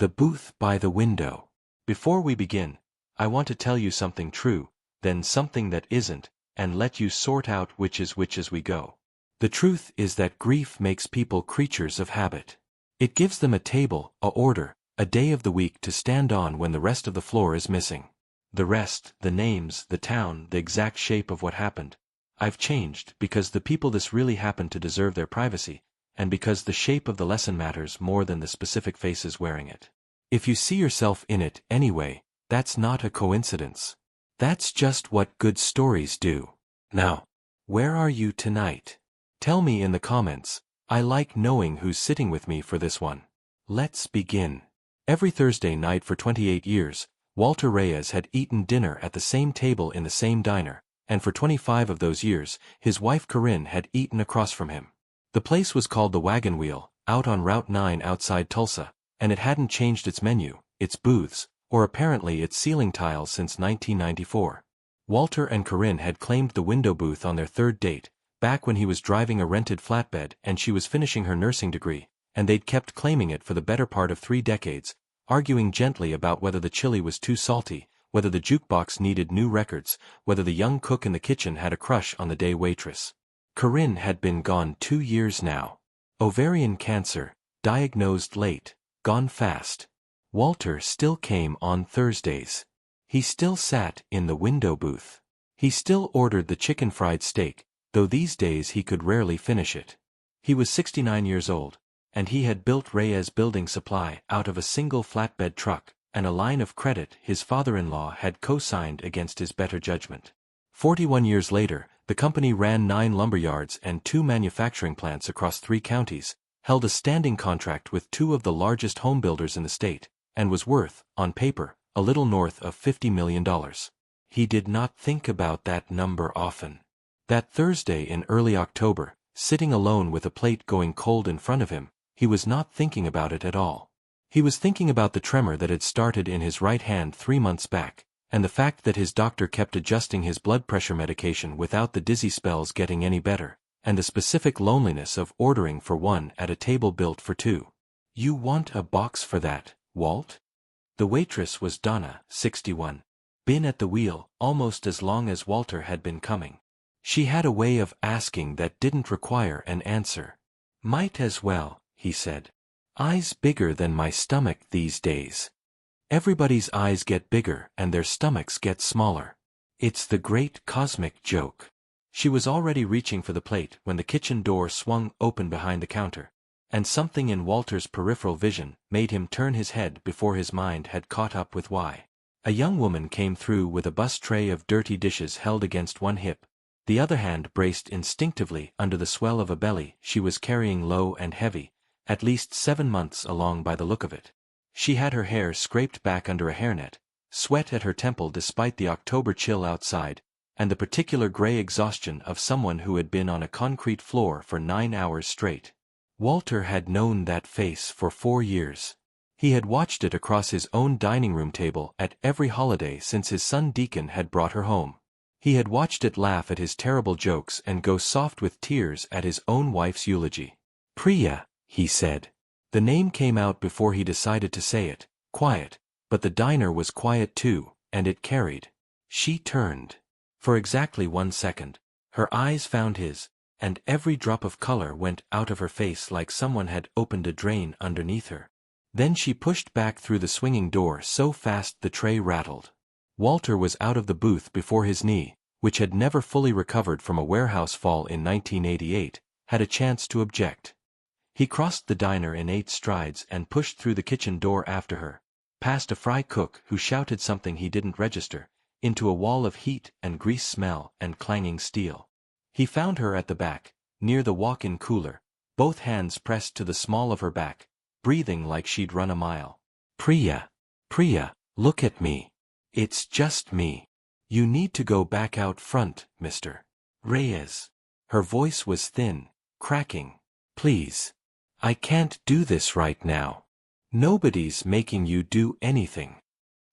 The booth by the window. Before we begin, I want to tell you something true, then something that isn't, and let you sort out which is which as we go. The truth is that grief makes people creatures of habit. It gives them a table, a order, a day of the week to stand on when the rest of the floor is missing. The rest, the names, the town, the exact shape of what happened. I've changed because the people this really happened to deserve their privacy, and because the shape of the lesson matters more than the specific faces wearing it. If you see yourself in it anyway, that's not a coincidence. That's just what good stories do. Now, where are you tonight? Tell me in the comments. I like knowing who's sitting with me for this one. Let's begin. Every Thursday night for 28 years, Walter Reyes had eaten dinner at the same table in the same diner, and for 25 of those years, his wife Corinne had eaten across from him. The place was called the Wagon Wheel, out on Route 9 outside Tulsa, and it hadn't changed its menu, its booths, or apparently its ceiling tiles since 1994. Walter and Corinne had claimed the window booth on their third date, back when he was driving a rented flatbed and she was finishing her nursing degree, and they'd kept claiming it for the better part of 3 decades, arguing gently about whether the chili was too salty, whether the jukebox needed new records, whether the young cook in the kitchen had a crush on the day waitress. Corinne had been gone 2 years now. Ovarian cancer, diagnosed late, gone fast. Walter still came on Thursdays. He still sat in the window booth. He still ordered the chicken fried steak, though these days he could rarely finish it. He was 69 years old, and he had built Reyes Building Supply out of a single flatbed truck, and a line of credit his father-in-law had co-signed against his better judgment. 41 years later, the company ran 9 lumberyards and 2 manufacturing plants across 3 counties, held a standing contract with 2 of the largest home builders in the state, and was worth, on paper, a little north of $50 million. He did not think about that number often. That Thursday in early October, sitting alone with a plate going cold in front of him, he was not thinking about it at all. He was thinking about the tremor that had started in his right hand 3 months back, and the fact that his doctor kept adjusting his blood pressure medication without the dizzy spells getting any better, and the specific loneliness of ordering for one at a table built for 2. "You want a box for that, Walt?" The waitress was Donna, 61. Been at the wheel almost as long as Walter had been coming. She had a way of asking that didn't require an answer. "Might as well," he said. "Eyes bigger than my stomach these days." Everybody's eyes get bigger and their stomachs get smaller. It's the great cosmic joke. She was already reaching for the plate when the kitchen door swung open behind the counter, and something in Walter's peripheral vision made him turn his head before his mind had caught up with why. A young woman came through with a bus tray of dirty dishes held against one hip, the other hand braced instinctively under the swell of a belly she was carrying low and heavy, at least 7 months along by the look of it. She had her hair scraped back under a hairnet, sweat at her temple despite the October chill outside, and the particular gray exhaustion of someone who had been on a concrete floor for 9 hours straight. Walter had known that face for 4 years. He had watched it across his own dining room table at every holiday since his son Deacon had brought her home. He had watched it laugh at his terrible jokes and go soft with tears at his own wife's eulogy. "Priya," he said. The name came out before he decided to say it, quiet, but the diner was quiet too, and it carried. She turned. For exactly 1 second, her eyes found his, and every drop of color went out of her face like someone had opened a drain underneath her. Then she pushed back through the swinging door so fast the tray rattled. Walter was out of the booth before his knee, which had never fully recovered from a warehouse fall in 1988, had a chance to object. He crossed the diner in 8 strides and pushed through the kitchen door after her, past a fry cook who shouted something he didn't register, into a wall of heat and grease smell and clanging steel. He found her at the back, near the walk-in cooler, both hands pressed to the small of her back, breathing like she'd run a mile. "Priya, look at me. It's just me. You need to go back out front, Mr. Reyes." Her voice was thin, cracking. "Please. I can't do this right now. Nobody's making you do anything."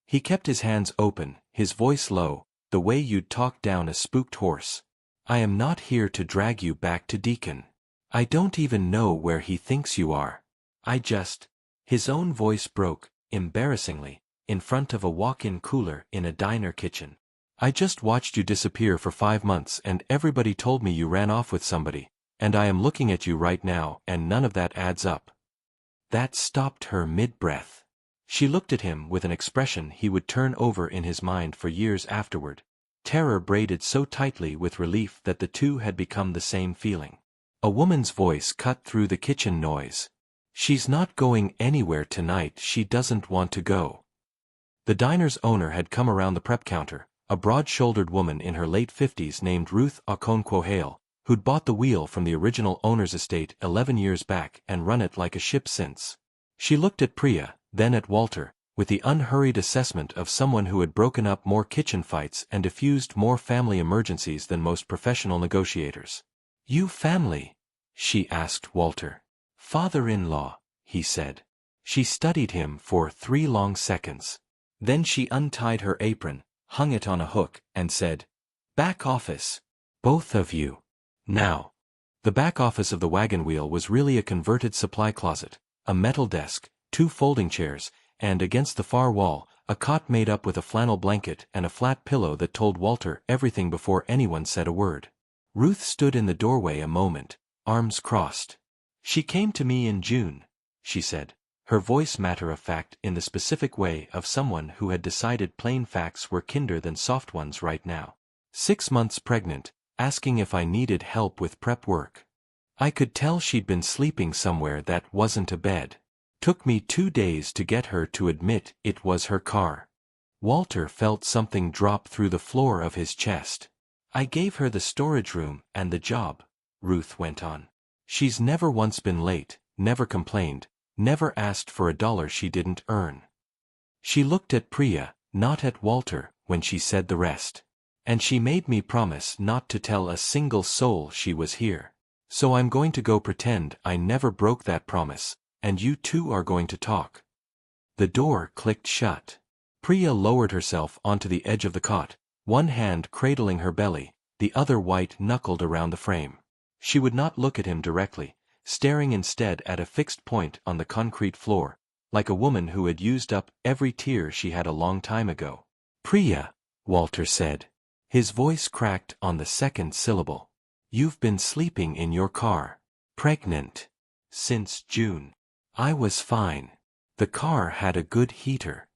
He kept his hands open, his voice low, the way you'd talk down a spooked horse. "I am not here to drag you back to Deacon. I don't even know where he thinks you are. I just—" His own voice broke, embarrassingly, in front of a walk-in cooler in a diner kitchen. "I just watched you disappear for 5 months and everybody told me you ran off with somebody, and I am looking at you right now and none of that adds up." That stopped her mid-breath. She looked at him with an expression he would turn over in his mind for years afterward. Terror braided so tightly with relief that the two had become the same feeling. A woman's voice cut through the kitchen noise. "She's not going anywhere tonight, she doesn't want to go." The diner's owner had come around the prep counter, a broad-shouldered woman in her late 50s named Ruth Okonkwo-Hale, who'd bought the wheel from the original owner's estate 11 years back and run it like a ship since. She looked at Priya, then at Walter, with the unhurried assessment of someone who had broken up more kitchen fights and diffused more family emergencies than most professional negotiators. "You family?" she asked Walter. "Father-in-law," he said. She studied him for 3 long seconds. Then she untied her apron, hung it on a hook, and said, "Back office. Both of you. Now." The back office of the wagon wheel was really a converted supply closet, a metal desk, 2 folding chairs, and against the far wall, a cot made up with a flannel blanket and a flat pillow that told Walter everything before anyone said a word. Ruth stood in the doorway a moment, arms crossed. "She came to me in June," she said, her voice matter-of-fact in the specific way of someone who had decided plain facts were kinder than soft ones right now. 6 months pregnant, asking if I needed help with prep work. I could tell she'd been sleeping somewhere that wasn't a bed. Took me 2 days to get her to admit it was her car. Walter felt something drop through the floor of his chest. "I gave her the storage room and the job," Ruth went on. "She's never once been late, never complained, never asked for $1 she didn't earn." She looked at Priya, not at Walter, when she said the rest. "And she made me promise not to tell a single soul she was here. So I'm going to go pretend I never broke that promise, and you two are going to talk." The door clicked shut. Priya lowered herself onto the edge of the cot, one hand cradling her belly, the other white-knuckled around the frame. She would not look at him directly, staring instead at a fixed point on the concrete floor, like a woman who had used up every tear she had a long time ago. "Priya," Walter said. His voice cracked on the second syllable. "You've been sleeping in your car. Pregnant. Since June. I was fine. The car had a good heater.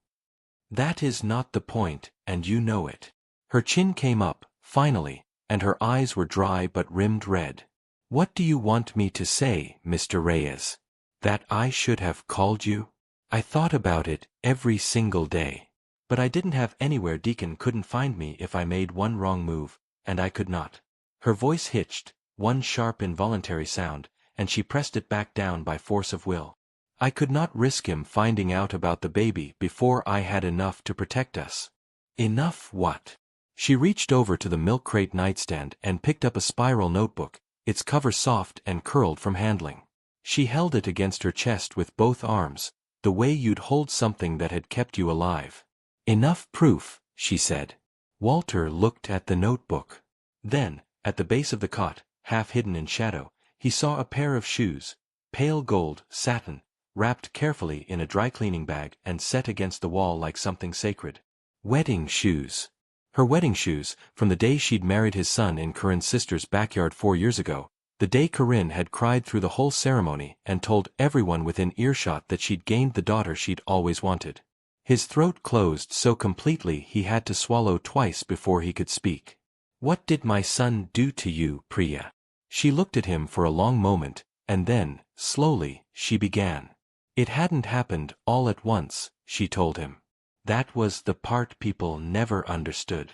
That is not the point, and you know it." Her chin came up, finally, and her eyes were dry but rimmed red. "What do you want me to say, Mr. Reyes? That I should have called you? I thought about it every single day. But I didn't have anywhere Deacon couldn't find me if I made one wrong move, and I could not." Her voice hitched, one sharp involuntary sound, and she pressed it back down by force of will. "I could not risk him finding out about the baby before I had enough to protect us." "Enough what?" She reached over to the milk crate nightstand and picked up a spiral notebook, its cover soft and curled from handling. She held it against her chest with both arms, the way you'd hold something that had kept you alive. "Enough proof," she said. Walter looked at the notebook. Then, at the base of the cot, half hidden in shadow, he saw a pair of shoes, pale gold, satin, wrapped carefully in a dry-cleaning bag and set against the wall like something sacred. Wedding shoes. Her wedding shoes, from the day she'd married his son in Corinne's sister's backyard 4 years ago, the day Corinne had cried through the whole ceremony and told everyone within earshot that she'd gained the daughter she'd always wanted. His throat closed so completely he had to swallow twice before he could speak. "What did my son do to you, Priya?" She looked at him for a long moment, and then, slowly, she began. "It hadn't happened all at once," she told him. "That was the part people never understood.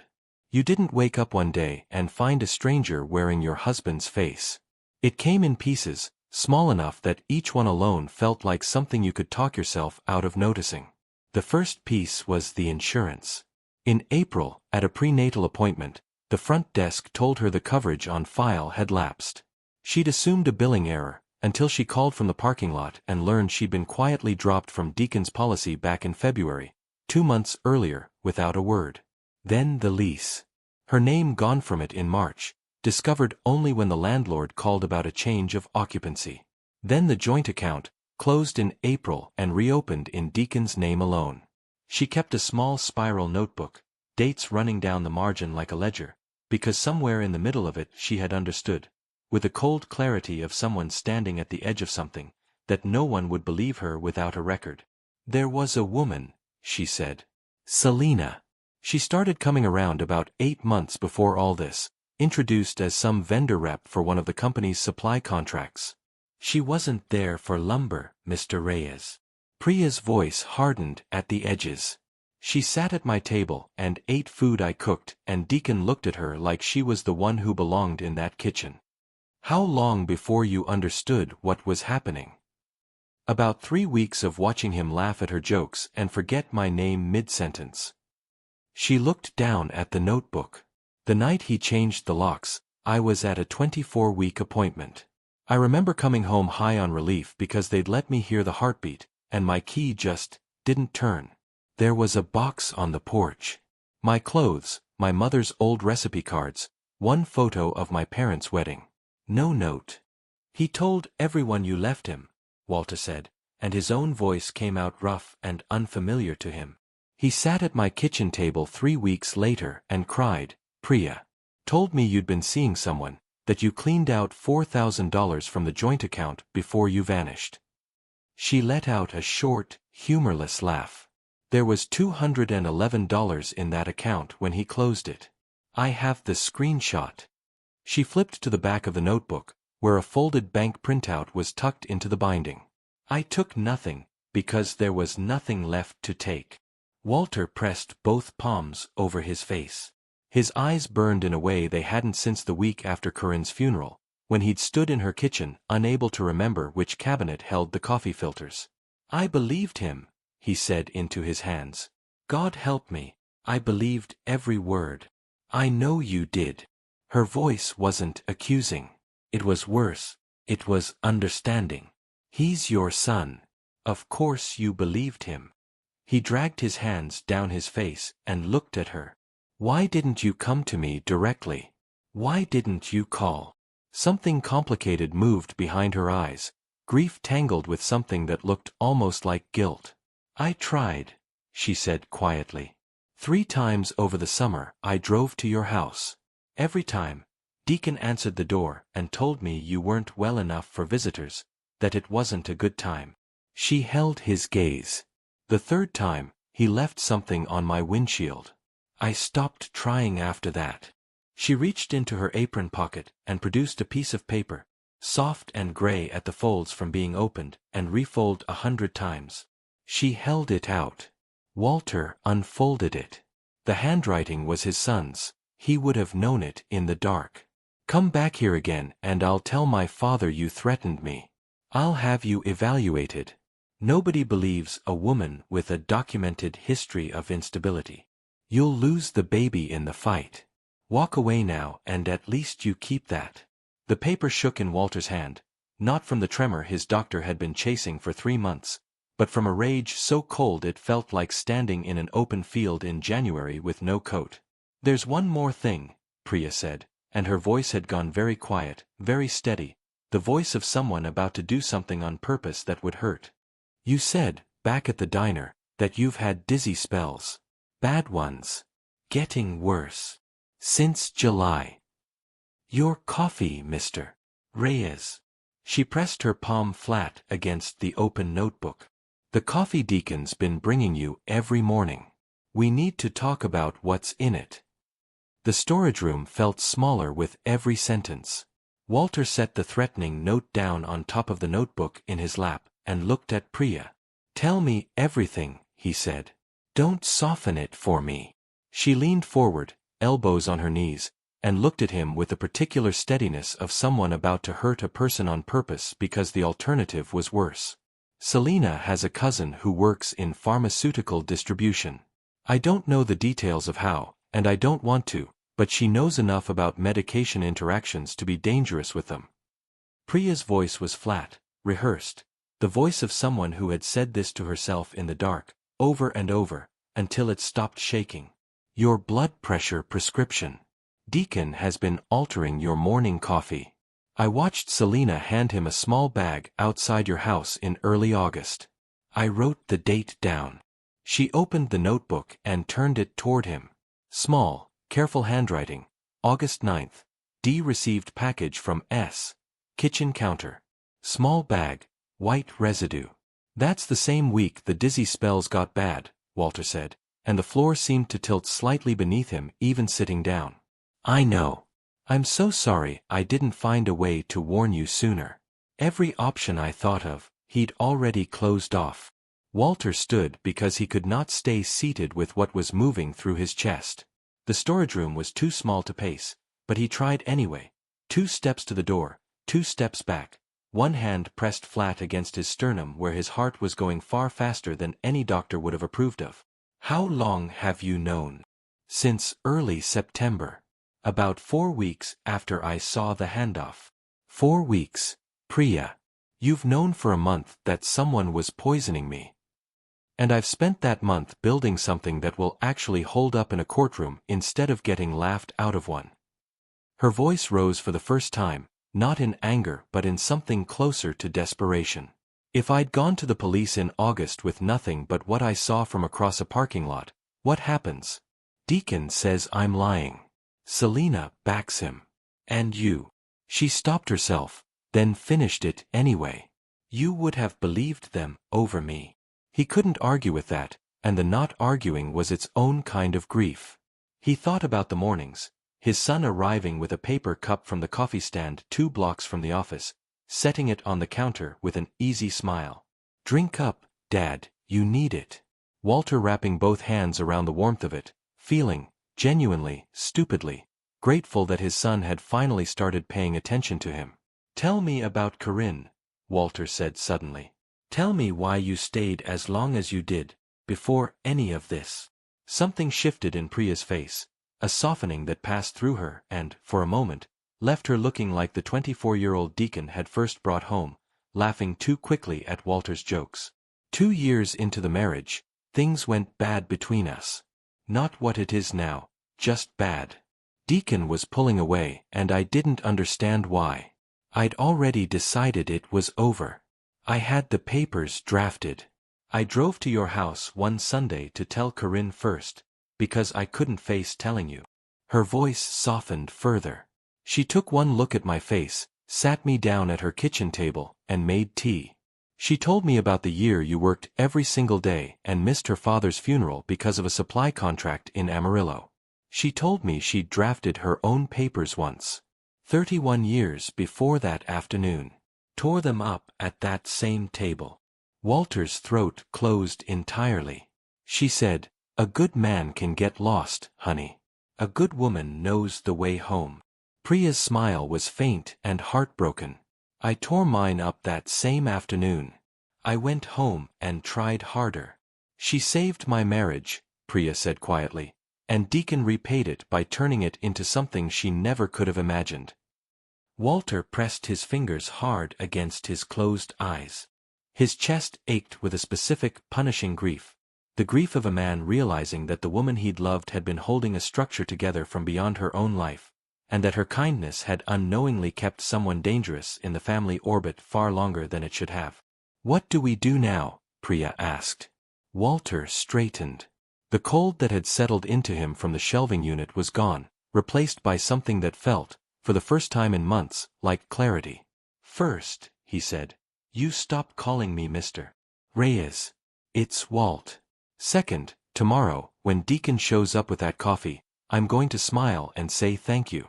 You didn't wake up one day and find a stranger wearing your husband's face. It came in pieces, small enough that each one alone felt like something you could talk yourself out of noticing. The first piece was the insurance. In April, at a prenatal appointment, the front desk told her the coverage on file had lapsed. She'd assumed a billing error, until she called from the parking lot and learned she'd been quietly dropped from Deacon's policy back in February, 2 months earlier, without a word. Then the lease. Her name gone from it in March, discovered only when the landlord called about a change of occupancy. Then the joint account, closed in April and reopened in Deacon's name alone. She kept a small spiral notebook, dates running down the margin like a ledger, because somewhere in the middle of it she had understood, with the cold clarity of someone standing at the edge of something, that no one would believe her without a record. There was a woman, she said. Selena. She started coming around about 8 months before all this, introduced as some vendor rep for one of the company's supply contracts. She wasn't there for lumber, Mr. Reyes. Priya's voice hardened at the edges. She sat at my table and ate food I cooked, and Deacon looked at her like she was the one who belonged in that kitchen. How long before you understood what was happening? About 3 weeks of watching him laugh at her jokes and forget my name mid-sentence. She looked down at the notebook. The night he changed the locks, I was at a 24-week appointment. I remember coming home high on relief because they'd let me hear the heartbeat, and my key just didn't turn. There was a box on the porch. My clothes, my mother's old recipe cards, one photo of my parents' wedding. No note. He told everyone you left him, Walter said, and his own voice came out rough and unfamiliar to him. He sat at my kitchen table 3 weeks later and cried, Priya. Told me you'd been seeing someone, that you cleaned out $4,000 from the joint account before you vanished. She let out a short, humorless laugh. There was $211 in that account when he closed it. I have the screenshot. She flipped to the back of the notebook, where a folded bank printout was tucked into the binding. I took nothing, because there was nothing left to take. Walter pressed both palms over his face. His eyes burned in a way they hadn't since the week after Corinne's funeral, when he'd stood in her kitchen, unable to remember which cabinet held the coffee filters. I believed him, he said into his hands. God help me, I believed every word. I know you did. Her voice wasn't accusing. It was worse. It was understanding. He's your son. Of course you believed him. He dragged his hands down his face and looked at her. Why didn't you come to me directly? Why didn't you call? Something complicated moved behind her eyes, grief tangled with something that looked almost like guilt. I tried, she said quietly. 3 times over the summer I drove to your house. Every time, Deacon answered the door and told me you weren't well enough for visitors, that it wasn't a good time. She held his gaze. The 3rd time, he left something on my windshield. I stopped trying after that. She reached into her apron pocket and produced a piece of paper, soft and gray at the folds from being opened and refolded 100 times. She held it out. Walter unfolded it. The handwriting was his son's. He would have known it in the dark. Come back here again and I'll tell my father you threatened me. I'll have you evaluated. Nobody believes a woman with a documented history of instability. You'll lose the baby in the fight. Walk away now and at least you keep that. The paper shook in Walter's hand, not from the tremor his doctor had been chasing for 3 months, but from a rage so cold it felt like standing in an open field in January with no coat. There's one more thing, Priya said, and her voice had gone very quiet, very steady, the voice of someone about to do something on purpose that would hurt. You said, back at the diner, that you've had dizzy spells. Bad ones. Getting worse. Since July. Your coffee, Mr. Reyes. She pressed her palm flat against the open notebook. The coffee Deacon's been bringing you every morning. We need to talk about what's in it. The storage room felt smaller with every sentence. Walter set the threatening note down on top of the notebook in his lap and looked at Priya. Tell me everything, he said. Don't soften it for me. She leaned forward, elbows on her knees, and looked at him with the particular steadiness of someone about to hurt a person on purpose because the alternative was worse. Selena has a cousin who works in pharmaceutical distribution. I don't know the details of how, and I don't want to, but she knows enough about medication interactions to be dangerous with them. Priya's voice was flat, rehearsed, the voice of someone who had said this to herself in the dark, over and over, until it stopped shaking. Your blood pressure prescription. Deacon has been altering your morning coffee. I watched Selena hand him a small bag outside your house in early August. I wrote the date down. She opened the notebook and turned it toward him. Small, careful handwriting. August 9th. D received package from S. Kitchen counter. Small bag, white residue. That's the same week the dizzy spells got bad, Walter said, and the floor seemed to tilt slightly beneath him even sitting down. I know. I'm so sorry I didn't find a way to warn you sooner. Every option I thought of, he'd already closed off. Walter stood because he could not stay seated with what was moving through his chest. The storage room was too small to pace, but he tried anyway. 2 steps to the door, 2 steps back, one hand pressed flat against his sternum where his heart was going far faster than any doctor would have approved of. How long have you known? Since early September. About 4 weeks after I saw the handoff. 4 weeks, Priya. You've known for a month that someone was poisoning me. And I've spent that month building something that will actually hold up in a courtroom instead of getting laughed out of one. Her voice rose for the first time, not in anger but in something closer to desperation. If I'd gone to the police in August with nothing but what I saw from across a parking lot, what happens? Deacon says I'm lying. Selena backs him. And you. She stopped herself, then finished it anyway. You would have believed them over me. He couldn't argue with that, and the not arguing was its own kind of grief. He thought about the mornings, his son arriving with a paper cup from the coffee stand 2 blocks from the office, setting it on the counter with an easy smile. Drink up, Dad, you need it. Walter wrapping both hands around the warmth of it, feeling, genuinely, stupidly, grateful that his son had finally started paying attention to him. Tell me about Corinne, Walter said suddenly. Tell me why you stayed as long as you did, before any of this. Something shifted in Priya's face, a softening that passed through her and, for a moment, left her looking like the 24-year-old Deacon had first brought home, laughing too quickly at Walter's jokes. 2 years into the marriage, things went bad between us. Not what it is now, just bad. Deacon was pulling away and I didn't understand why. I'd already decided it was over. I had the papers drafted. I drove to your house one Sunday to tell Corinne first, because I couldn't face telling you. Her voice softened further. She took one look at my face, sat me down at her kitchen table, and made tea. She told me about the year you worked every single day and missed her father's funeral because of a supply contract in Amarillo. She told me she'd drafted her own papers once. 31 years before that afternoon. Tore them up at that same table. Walter's throat closed entirely. She said, "A good man can get lost, honey. A good woman knows the way home." Priya's smile was faint and heartbroken. I tore mine up that same afternoon. I went home and tried harder. She saved my marriage, Priya said quietly, and Deacon repaid it by turning it into something she never could have imagined. Walter pressed his fingers hard against his closed eyes. His chest ached with a specific, punishing grief. The grief of a man realizing that the woman he'd loved had been holding a structure together from beyond her own life, and that her kindness had unknowingly kept someone dangerous in the family orbit far longer than it should have. What do we do now? Priya asked. Walter straightened. The cold that had settled into him from the shelving unit was gone, replaced by something that felt, for the first time in months, like clarity. First, he said, you stop calling me Mr. Reyes. It's Walt. Second, tomorrow, when Deacon shows up with that coffee, I'm going to smile and say thank you.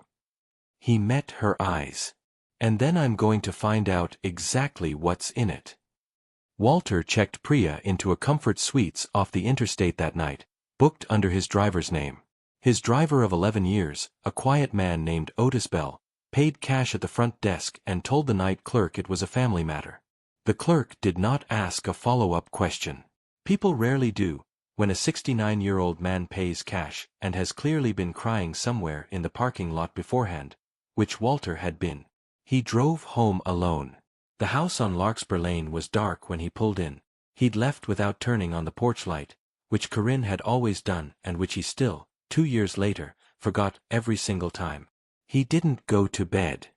He met her eyes. And then I'm going to find out exactly what's in it. Walter checked Priya into a Comfort Suites off the interstate that night, booked under his driver's name. His driver of 11 years, a quiet man named Otis Bell, paid cash at the front desk and told the night clerk it was a family matter. The clerk did not ask a follow-up question. People rarely do, when a 69-year-old man pays cash and has clearly been crying somewhere in the parking lot beforehand, which Walter had been. He drove home alone. The house on Larkspur Lane was dark when he pulled in. He'd left without turning on the porch light, which Corinne had always done and which he still, 2 years later, forgot every single time. He didn't go to bed.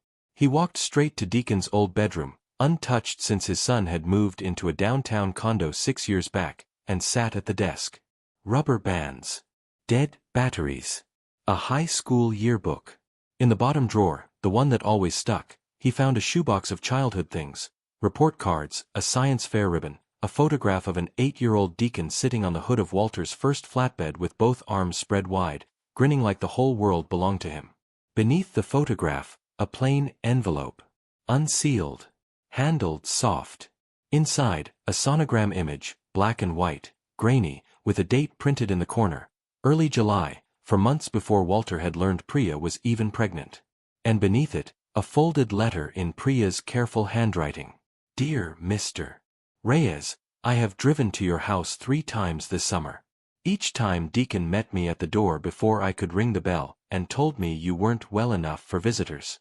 He walked straight to Deacon's old bedroom, untouched since his son had moved into a downtown condo 6 years back, and sat at the desk. Rubber bands. Dead batteries. A high school yearbook. In the bottom drawer, the one that always stuck, he found a shoebox of childhood things, report cards, a science fair ribbon, a photograph of an 8-year-old Deacon sitting on the hood of Walter's first flatbed with both arms spread wide, grinning like the whole world belonged to him. Beneath the photograph, a plain envelope. Unsealed. Handled soft. Inside, a sonogram image, black and white, grainy, with a date printed in the corner. Early July, for months before Walter had learned Priya was even pregnant. And beneath it, a folded letter in Priya's careful handwriting. Dear Mr. Reyes, I have driven to your house 3 times this summer. Each time Deacon met me at the door before I could ring the bell, and told me you weren't well enough for visitors.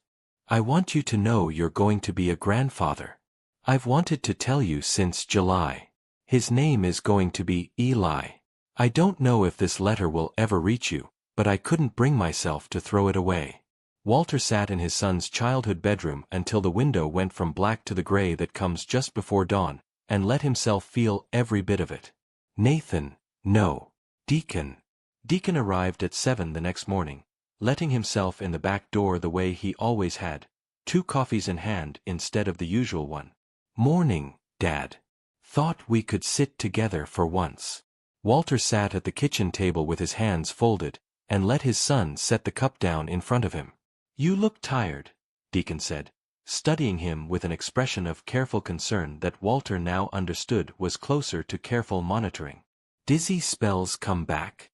I want you to know you're going to be a grandfather. I've wanted to tell you since July. His name is going to be Eli. I don't know if this letter will ever reach you, but I couldn't bring myself to throw it away. Walter sat in his son's childhood bedroom until the window went from black to the gray that comes just before dawn, and let himself feel every bit of it. Nathan, no. Deacon. Deacon arrived at 7 the next morning, letting himself in the back door the way he always had, 2 coffees in hand instead of the usual one. Morning, Dad. Thought we could sit together for once. Walter sat at the kitchen table with his hands folded, and let his son set the cup down in front of him. You look tired, Deacon said, studying him with an expression of careful concern that Walter now understood was closer to careful monitoring. Dizzy spells come back?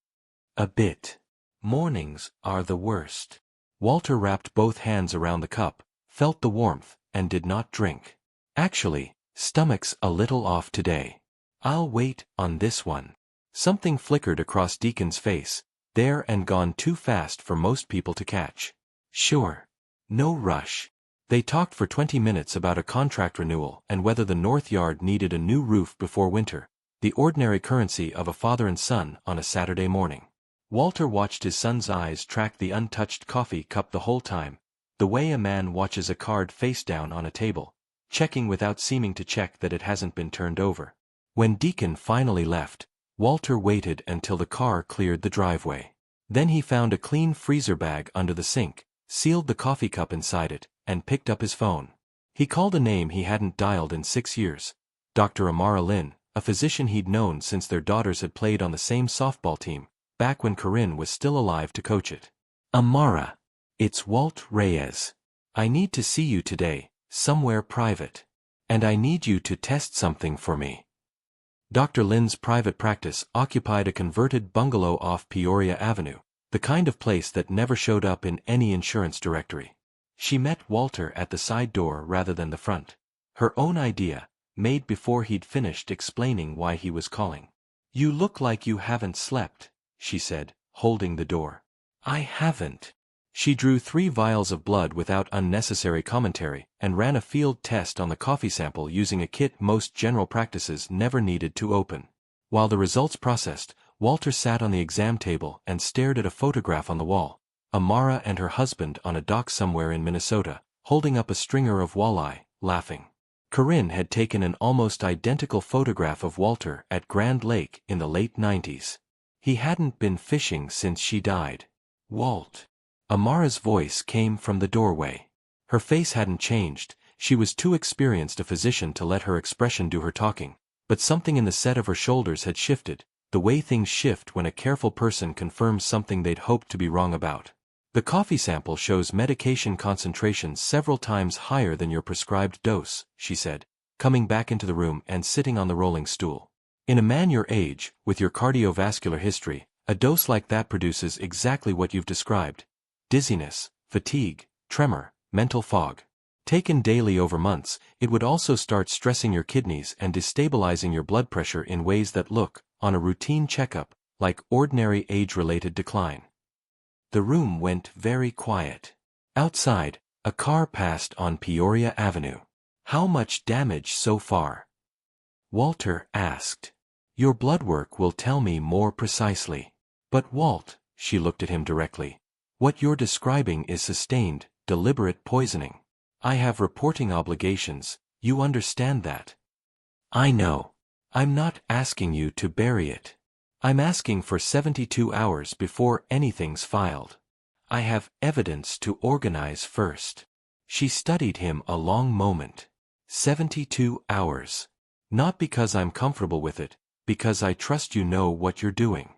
A bit. Mornings are the worst. Walter wrapped both hands around the cup, felt the warmth, and did not drink. Actually, stomach's a little off today. I'll wait on this one. Something flickered across Deacon's face, there and gone too fast for most people to catch. Sure. No rush. They talked for 20 minutes about a contract renewal and whether the north yard needed a new roof before winter, the ordinary currency of a father and son on a Saturday morning. Walter watched his son's eyes track the untouched coffee cup the whole time, the way a man watches a card face down on a table, checking without seeming to check that it hasn't been turned over. When Deacon finally left, Walter waited until the car cleared the driveway. Then he found a clean freezer bag under the sink, sealed the coffee cup inside it, and picked up his phone. He called a name he hadn't dialed in 6 years. Dr. Amara Lynn, a physician he'd known since their daughters had played on the same softball team, back when Corinne was still alive to coach it. Amara. It's Walt Reyes. I need to see you today, somewhere private. And I need you to test something for me. Dr. Lynn's private practice occupied a converted bungalow off Peoria Avenue, the kind of place that never showed up in any insurance directory. She met Walter at the side door rather than the front. Her own idea, made before he'd finished explaining why he was calling. You look like you haven't slept, she said, holding the door. I haven't. She drew 3 vials of blood without unnecessary commentary and ran a field test on the coffee sample using a kit most general practices never needed to open. While the results processed, Walter sat on the exam table and stared at a photograph on the wall, Amara and her husband on a dock somewhere in Minnesota, holding up a stringer of walleye, laughing. Corinne had taken an almost identical photograph of Walter at Grand Lake in the late 90s. He hadn't been fishing since she died. Walt. Amara's voice came from the doorway. Her face hadn't changed, she was too experienced a physician to let her expression do her talking, but something in the set of her shoulders had shifted, the way things shift when a careful person confirms something they'd hoped to be wrong about. The coffee sample shows medication concentrations several times higher than your prescribed dose, she said, coming back into the room and sitting on the rolling stool. In a man your age, with your cardiovascular history, a dose like that produces exactly what you've described. Dizziness, fatigue, tremor, mental fog. Taken daily over months, it would also start stressing your kidneys and destabilizing your blood pressure in ways that look, on a routine checkup, like ordinary age-related decline. The room went very quiet. Outside, a car passed on Peoria Avenue. How much damage so far? Walter asked. Your blood work will tell me more precisely. But Walt, she looked at him directly, what you're describing is sustained, deliberate poisoning. I have reporting obligations, you understand that. I know. I'm not asking you to bury it. I'm asking for 72 hours before anything's filed. I have evidence to organize first. She studied him a long moment. 72 hours. Not because I'm comfortable with it, because I trust you know what you're doing.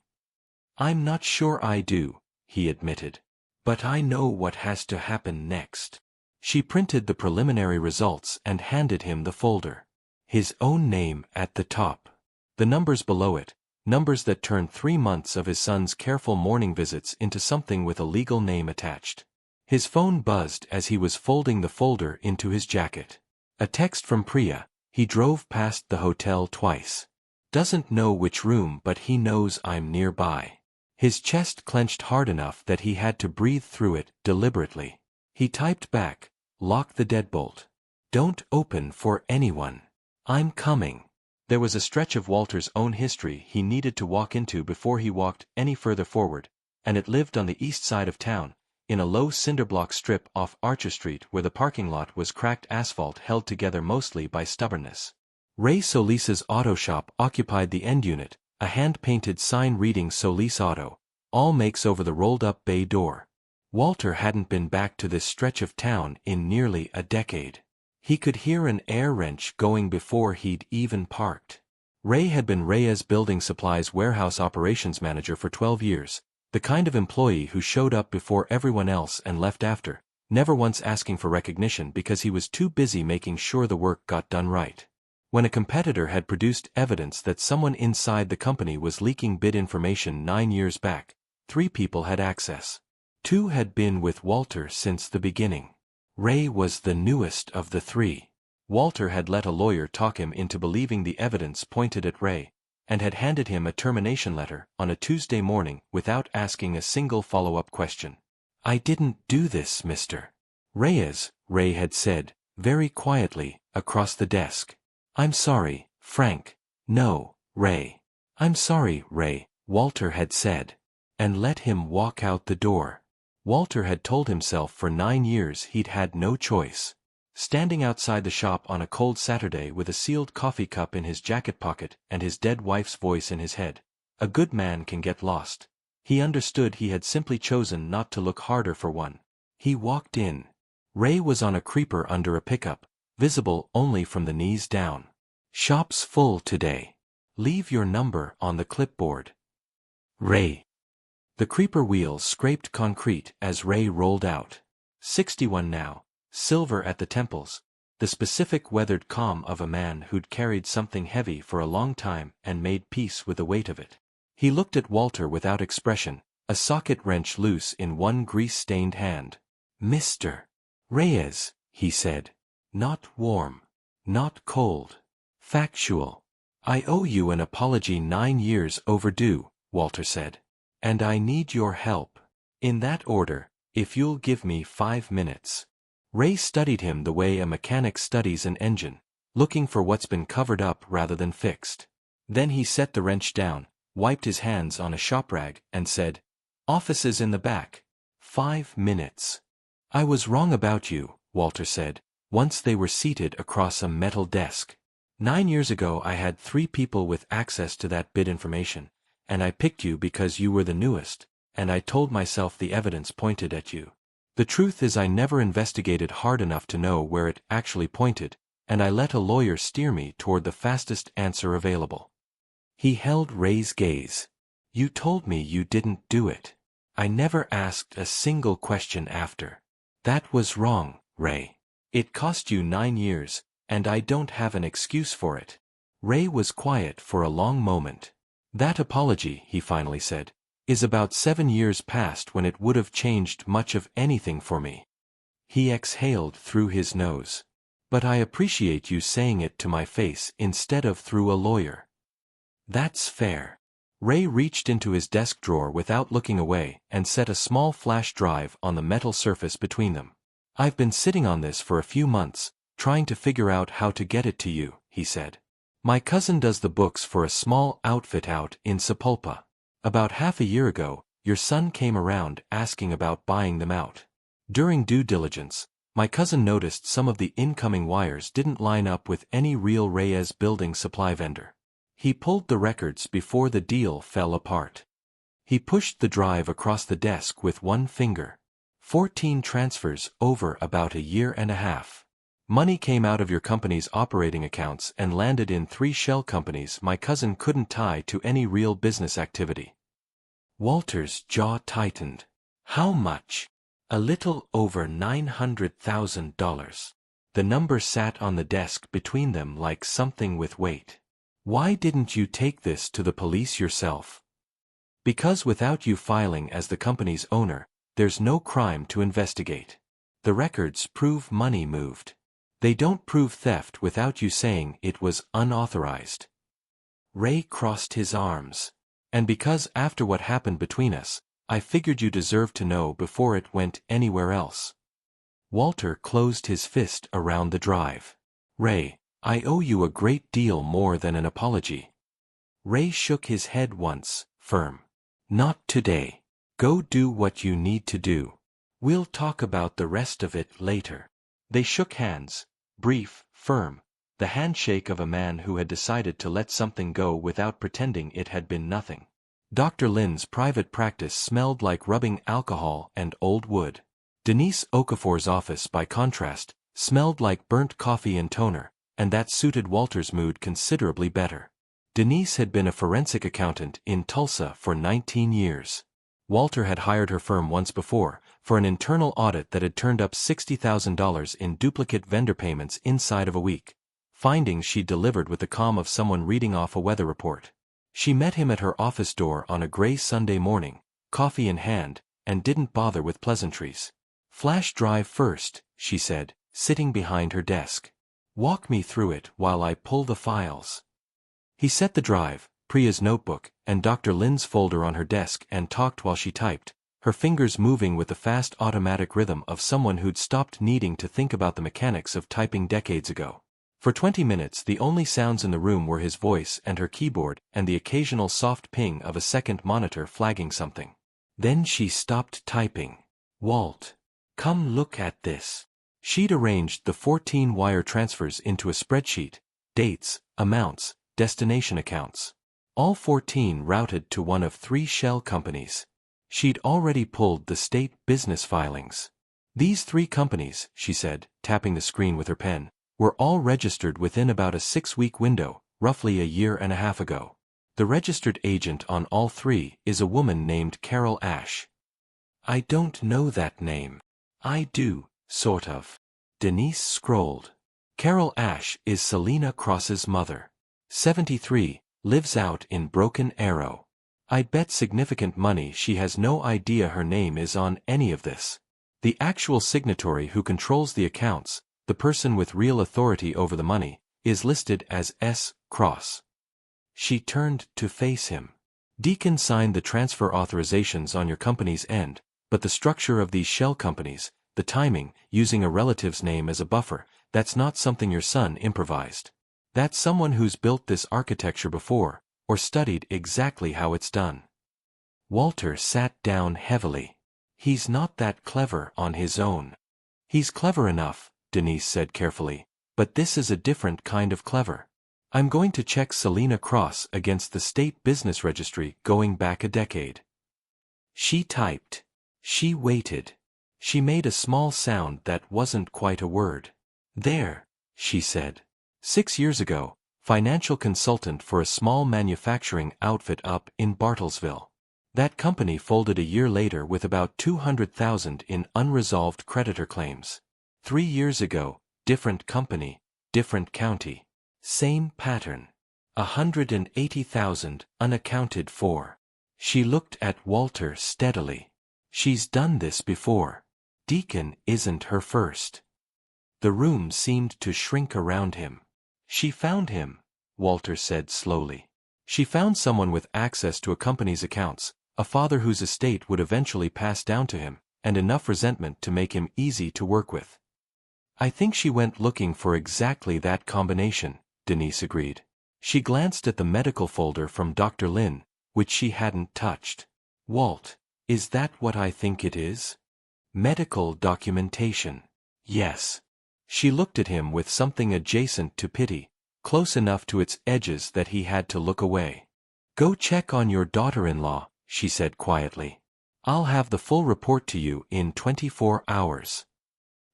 I'm not sure I do, he admitted. But I know what has to happen next. She printed the preliminary results and handed him the folder. His own name at the top. The numbers below it, numbers that turned 3 months of his son's careful morning visits into something with a legal name attached. His phone buzzed as he was folding the folder into his jacket. A text from Priya. He drove past the hotel twice. Doesn't know which room, but he knows I'm nearby. His chest clenched hard enough that he had to breathe through it deliberately. He typed back, lock the deadbolt. Don't open for anyone. I'm coming. There was a stretch of Walter's own history he needed to walk into before he walked any further forward, and it lived on the east side of town, in a low cinderblock strip off Archer Street where the parking lot was cracked asphalt held together mostly by stubbornness. Ray Solis's auto shop occupied the end unit, a hand-painted sign reading Solis Auto, all makes over the rolled-up bay door. Walter hadn't been back to this stretch of town in nearly a decade. He could hear an air wrench going before he'd even parked. Ray had been Reyes Building Supplies warehouse operations manager for 12 years, the kind of employee who showed up before everyone else and left after, never once asking for recognition because he was too busy making sure the work got done right. When a competitor had produced evidence that someone inside the company was leaking bid information 9 years back, 3 people had access. 2 had been with Walter since the beginning. Ray was the newest of the 3. Walter had let a lawyer talk him into believing the evidence pointed at Ray, and had handed him a termination letter on a Tuesday morning without asking a single follow-up question. I didn't do this, Mr. Reyes, Ray had said, very quietly, across the desk. I'm sorry, Frank. No, Ray. I'm sorry, Ray, Walter had said. And let him walk out the door. Walter had told himself for 9 years he'd had no choice. Standing outside the shop on a cold Saturday with a sealed coffee cup in his jacket pocket and his dead wife's voice in his head, a good man can get lost. He understood he had simply chosen not to look harder for one. He walked in. Ray was on a creeper under a pickup, visible only from the knees down. Shop's full today. Leave your number on the clipboard. Ray. The creeper wheels scraped concrete as Ray rolled out. 61 now, silver at the temples, the specific weathered calm of a man who'd carried something heavy for a long time and made peace with the weight of it. He looked at Walter without expression, a socket wrench loose in one grease-stained hand. Mr. Reyes, he said. Not warm. Not cold. Factual. I owe you an apology 9 years overdue, Walter said. And I need your help. In that order, if you'll give me 5 minutes. Ray studied him the way a mechanic studies an engine, looking for what's been covered up rather than fixed. Then he set the wrench down, wiped his hands on a shop rag, and said, Offices in the back. 5 minutes. I was wrong about you, Walter said, once they were seated across a metal desk. 9 years ago I had 3 people with access to that bid information, and I picked you because you were the newest, and I told myself the evidence pointed at you. The truth is I never investigated hard enough to know where it actually pointed, and I let a lawyer steer me toward the fastest answer available. He held Ray's gaze. You told me you didn't do it. I never asked a single question after. That was wrong, Ray. It cost you 9 years, and I don't have an excuse for it. Ray was quiet for a long moment. That apology, he finally said, is about 7 years past when it would have changed much of anything for me. He exhaled through his nose. But I appreciate you saying it to my face instead of through a lawyer. That's fair. Ray reached into his desk drawer without looking away and set a small flash drive on the metal surface between them. I've been sitting on this for a few months, trying to figure out how to get it to you, he said. My cousin does the books for a small outfit out in Sepulpa. About half a year ago, your son came around asking about buying them out. During due diligence, My cousin noticed some of the incoming wires didn't line up with any real Reyes building supply vendor. He pulled the records before the deal fell apart. He pushed the drive across the desk with one finger. 14 transfers over about a year and a half. Money came out of your company's operating accounts and landed in 3 shell companies my cousin couldn't tie to any real business activity. Walter's jaw tightened. How much? A little over $900,000. The number sat on the desk between them like something with weight. Why didn't you take this to the police yourself? Because without you filing as the company's owner, there's no crime to investigate. The records prove money moved. They don't prove theft without you saying it was unauthorized. Ray crossed his arms. And because after what happened between us, I figured you deserved to know before it went anywhere else. Walter closed his fist around the drive. Ray, I owe you a great deal more than an apology. Ray shook his head once, firm. Not today. Go do what you need to do. We'll talk about the rest of it later. They shook hands, brief, firm, the handshake of a man who had decided to let something go without pretending it had been nothing. Dr. Lin's private practice smelled like rubbing alcohol and old wood. Denise Okafor's office, by contrast, smelled like burnt coffee and toner, and that suited Walter's mood considerably better. Denise had been a forensic accountant in Tulsa for 19 years. Walter had hired her firm once before, for an internal audit that had turned up $60,000 in duplicate vendor payments inside of a week. Findings she delivered with the calm of someone reading off a weather report. She met him at her office door on a gray Sunday morning, coffee in hand, and didn't bother with pleasantries. Flash drive first, she said, sitting behind her desk. Walk me through it while I pull the files. He set the drive, Priya's notebook, and Dr. Lin's folder on her desk and talked while she typed, her fingers moving with the fast automatic rhythm of someone who'd stopped needing to think about the mechanics of typing decades ago. For 20 minutes the only sounds in the room were his voice and her keyboard and the occasional soft ping of a second monitor flagging something. Then she stopped typing. Walt, come look at this. She'd arranged the 14 wire transfers into a spreadsheet, dates, amounts, destination accounts. All 14 routed to one of 3 shell companies. She'd already pulled the state business filings. These 3 companies, she said, tapping the screen with her pen, were all registered within about a 6-week window, roughly a year and a half ago. The registered agent on all 3 is a woman named Carol Ash. I don't know that name. I do, sort of. Denise scrolled. Carol Ash is Selena Cross's mother. 73, lives out in Broken Arrow. I bet significant money she has no idea her name is on any of this. The actual signatory who controls the accounts, the person with real authority over the money, is listed as S. Cross. She turned to face him. Deacon signed the transfer authorizations on your company's end, but the structure of these shell companies, the timing, using a relative's name as a buffer, that's not something your son improvised. That's someone who's built this architecture before, or studied exactly how it's done. Walter sat down heavily. He's not that clever on his own. He's clever enough, Denise said carefully, but this is a different kind of clever. I'm going to check Selena Cross against the state business registry going back a decade. She typed. She waited. She made a small sound that wasn't quite a word. There, she said. 6 years ago, financial consultant for a small manufacturing outfit up in Bartlesville. That company folded a year later with about $200,000 in unresolved creditor claims. 3 years ago, different company, different county. Same pattern. $180,000 unaccounted for. She looked at Walter steadily. She's done this before. Deacon isn't her first. The room seemed to shrink around him. She found him, Walter said slowly. She found someone with access to a company's accounts, a father whose estate would eventually pass down to him, and enough resentment to make him easy to work with. I think she went looking for exactly that combination, Denise agreed. She glanced at the medical folder from Dr. Lin, which she hadn't touched. Walt, is that what I think it is? Medical documentation. Yes. She looked at him with something adjacent to pity, close enough to its edges that he had to look away. Go check on your daughter-in-law, she said quietly. I'll have the full report to you in 24 hours.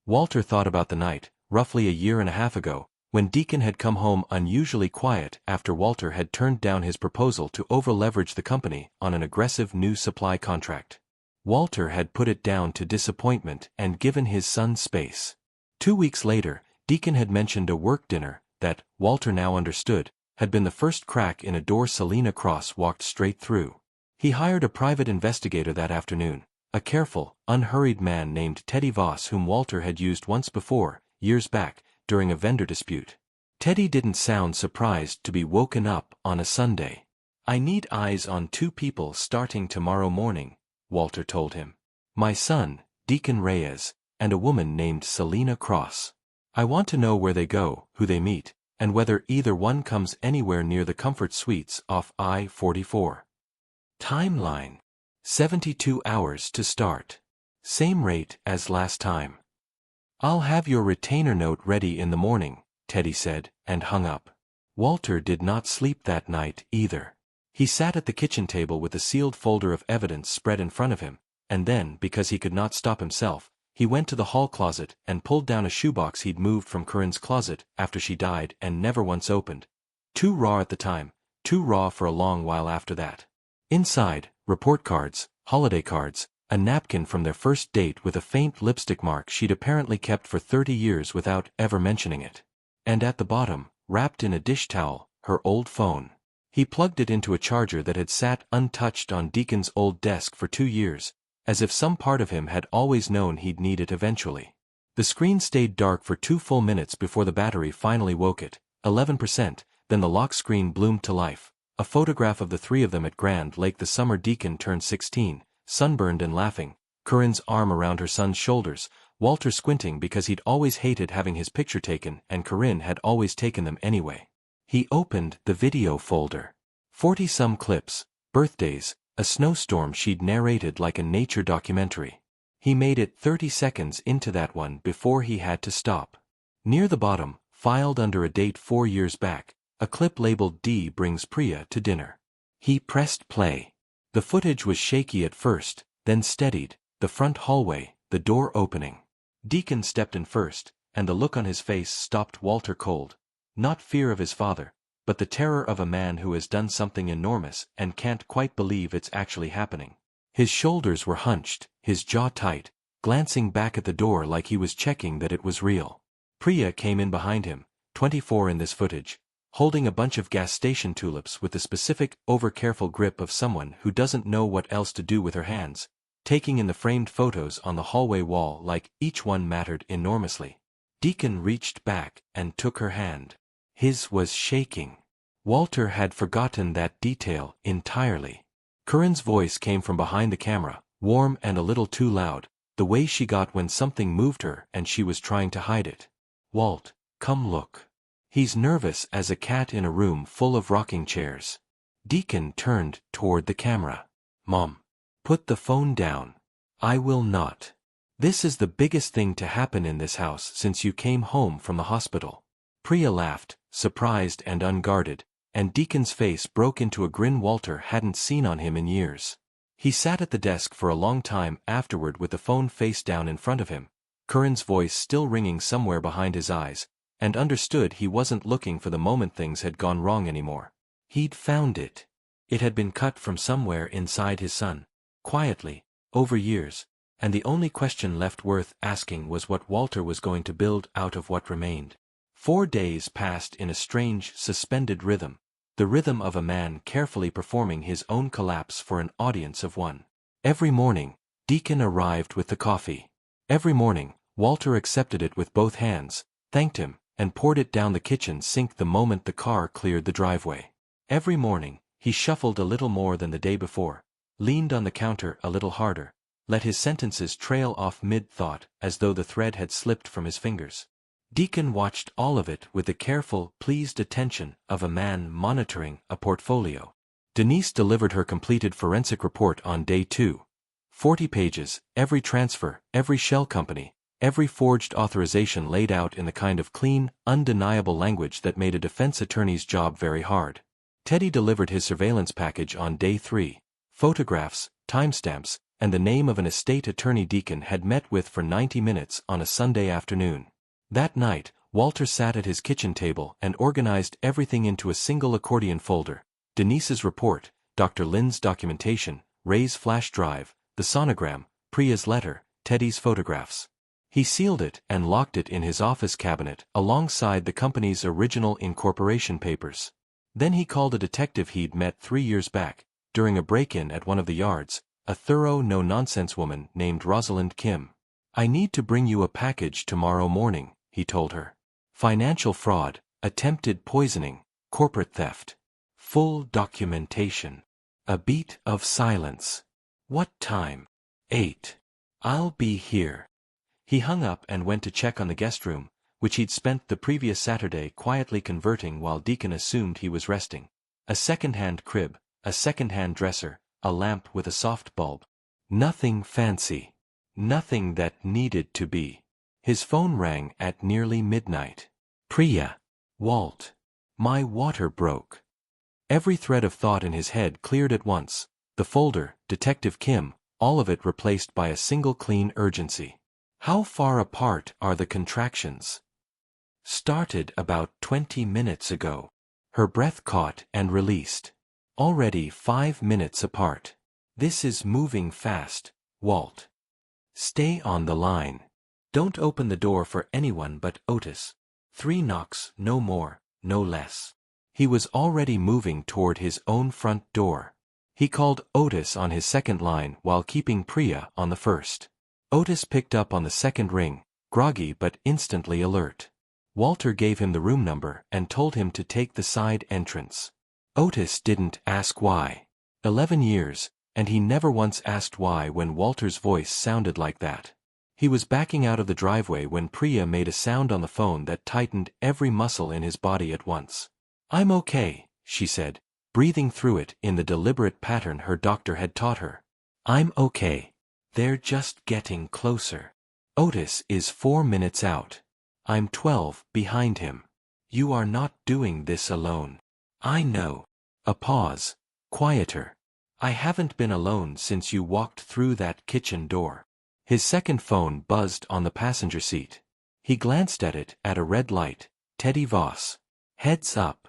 Walter thought about the night, roughly a year and a half ago, when Deacon had come home unusually quiet after Walter had turned down his proposal to over-leverage the company on an aggressive new supply contract. Walter had put it down to disappointment and given his son space. 2 weeks later, Deacon had mentioned a work dinner that, Walter now understood, had been the first crack in a door Selina Cross walked straight through. He hired a private investigator that afternoon, a careful, unhurried man named Teddy Voss whom Walter had used once before, years back, during a vendor dispute. Teddy didn't sound surprised to be woken up on a Sunday. I need eyes on 2 people starting tomorrow morning, Walter told him. My son, Deacon Reyes, and a woman named Selina Cross. I want to know where they go, who they meet, and whether either one comes anywhere near the Comfort Suites off I-44. Timeline: 72 hours to start. Same rate as last time. I'll have your retainer note ready in the morning, Teddy said, and hung up. Walter did not sleep that night either. He sat at the kitchen table with a sealed folder of evidence spread in front of him, and then, because he could not stop himself, he went to the hall closet and pulled down a shoebox he'd moved from Corinne's closet after she died and never once opened. Too raw at the time, too raw for a long while after that. Inside, report cards, holiday cards, a napkin from their first date with a faint lipstick mark she'd apparently kept for 30 years without ever mentioning it. And at the bottom, wrapped in a dish towel, her old phone. He plugged it into a charger that had sat untouched on Deacon's old desk for 2 years, as if some part of him had always known he'd need it eventually. The screen stayed dark for 2 full minutes before the battery finally woke it, 11%, then the lock screen bloomed to life. A photograph of the 3 of them at Grand Lake. The summer Deacon turned 16, sunburned and laughing, Corinne's arm around her son's shoulders, Walter squinting because he'd always hated having his picture taken and Corinne had always taken them anyway. He opened the video folder. 40-some clips, birthdays, a snowstorm she'd narrated like a nature documentary. He made it 30 seconds into that one before he had to stop. Near the bottom, filed under a date 4 years back, a clip labeled D brings Priya to dinner. He pressed play. The footage was shaky at first, then steadied, the front hallway, the door opening. Deacon stepped in first, and the look on his face stopped Walter cold. Not fear of his father, but the terror of a man who has done something enormous and can't quite believe it's actually happening. His shoulders were hunched, his jaw tight, glancing back at the door like he was checking that it was real. Priya came in behind him, 24 in this footage, holding a bunch of gas station tulips with the specific, over-careful grip of someone who doesn't know what else to do with her hands, taking in the framed photos on the hallway wall like each one mattered enormously. Deacon reached back and took her hand. His was shaking. Walter had forgotten that detail entirely. Corinne's voice came from behind the camera, warm and a little too loud, the way she got when something moved her and she was trying to hide it. Walt, come look. He's nervous as a cat in a room full of rocking chairs. Deacon turned toward the camera. Mom. Put the phone down. I will not. This is the biggest thing to happen in this house since you came home from the hospital. Priya laughed, surprised and unguarded, and Deacon's face broke into a grin Walter hadn't seen on him in years. He sat at the desk for a long time afterward with the phone face down in front of him, Corinne's voice still ringing somewhere behind his eyes, and understood he wasn't looking for the moment things had gone wrong anymore. He'd found it. It had been cut from somewhere inside his son, quietly, over years, and the only question left worth asking was what Walter was going to build out of what remained. 4 days passed in a strange, suspended rhythm, the rhythm of a man carefully performing his own collapse for an audience of one. Every morning, Deacon arrived with the coffee. Every morning, Walter accepted it with both hands, thanked him, and poured it down the kitchen sink the moment the car cleared the driveway. Every morning, he shuffled a little more than the day before, leaned on the counter a little harder, let his sentences trail off mid-thought as though the thread had slipped from his fingers. Deacon watched all of it with the careful, pleased attention of a man monitoring a portfolio. Denise delivered her completed forensic report on day 2. 40 pages, every transfer, every shell company, every forged authorization laid out in the kind of clean, undeniable language that made a defense attorney's job very hard. Teddy delivered his surveillance package on day 3. Photographs, timestamps, and the name of an estate attorney Deacon had met with for 90 minutes on a Sunday afternoon. That night, Walter sat at his kitchen table and organized everything into a single accordion folder: Denise's report, Dr. Lynn's documentation, Ray's flash drive, the sonogram, Priya's letter, Teddy's photographs. He sealed it and locked it in his office cabinet alongside the company's original incorporation papers. Then he called a detective he'd met 3 years back, during a break-in at one of the yards, a thorough no-nonsense woman named Rosalind Kim. "I need to bring you a package tomorrow morning," he told her. "Financial fraud, attempted poisoning, corporate theft. Full documentation." A beat of silence. "What time?" "8. I'll be here." He hung up and went to check on the guest room, which he'd spent the previous Saturday quietly converting while Deacon assumed he was resting. A second-hand crib, a second-hand dresser, a lamp with a soft bulb. Nothing fancy. Nothing that needed to be. His phone rang at nearly midnight. "Priya. Walt. My water broke." Every thread of thought in his head cleared at once. The folder, Detective Kim, all of it replaced by a single clean urgency. "How far apart are the contractions?" "Started about 20 minutes ago." Her breath caught and released. "Already 5 minutes apart. This is moving fast, Walt. Stay on the line. Don't open the door for anyone but Otis. 3 knocks, no more, no less." He was already moving toward his own front door. He called Otis on his second line while keeping Priya on the first. Otis picked up on the second ring, groggy but instantly alert. Walter gave him the room number and told him to take the side entrance. Otis didn't ask why. 11 years, and he never once asked why when Walter's voice sounded like that. He was backing out of the driveway when Priya made a sound on the phone that tightened every muscle in his body at once. "I'm okay," she said, breathing through it in the deliberate pattern her doctor had taught her. "I'm okay. They're just getting closer. Otis is 4 minutes out. I'm 12 behind him. You are not doing this alone." "I know." A pause. Quieter. "I haven't been alone since you walked through that kitchen door." His second phone buzzed on the passenger seat. He glanced at it at a red light. Teddy Voss. "Heads up.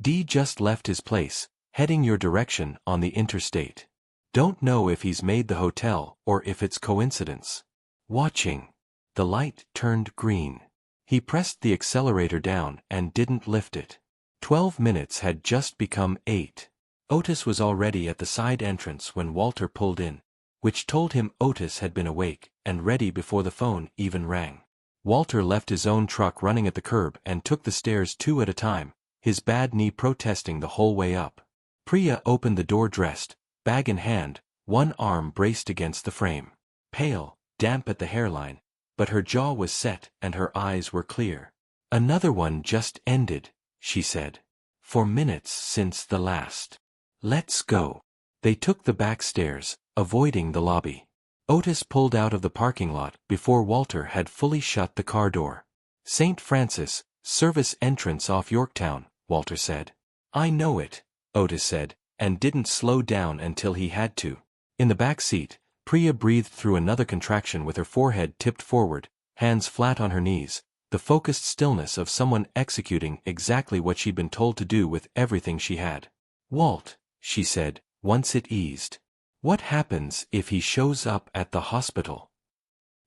D just left his place, heading your direction on the interstate. Don't know if he's made the hotel or if it's coincidence. Watching." The light turned green. He pressed the accelerator down and didn't lift it. 12 minutes had just become 8. Otis was already at the side entrance when Walter pulled in, which told him Otis had been awake and ready before the phone even rang. Walter left his own truck running at the curb and took the stairs 2 at a time, his bad knee protesting the whole way up. Priya opened the door dressed, bag in hand, one arm braced against the frame. Pale, damp at the hairline, but her jaw was set and her eyes were clear. "Another one just ended," she said. "For minutes since the last. Let's go." They took the back stairs, avoiding the lobby. Otis pulled out of the parking lot before Walter had fully shut the car door. "St. Francis, service entrance off Yorktown," Walter said. "I know it," Otis said, and didn't slow down until he had to. In the back seat, Priya breathed through another contraction with her forehead tipped forward, hands flat on her knees, the focused stillness of someone executing exactly what she'd been told to do with everything she had. "Walt," she said, once it eased. "What happens if he shows up at the hospital?"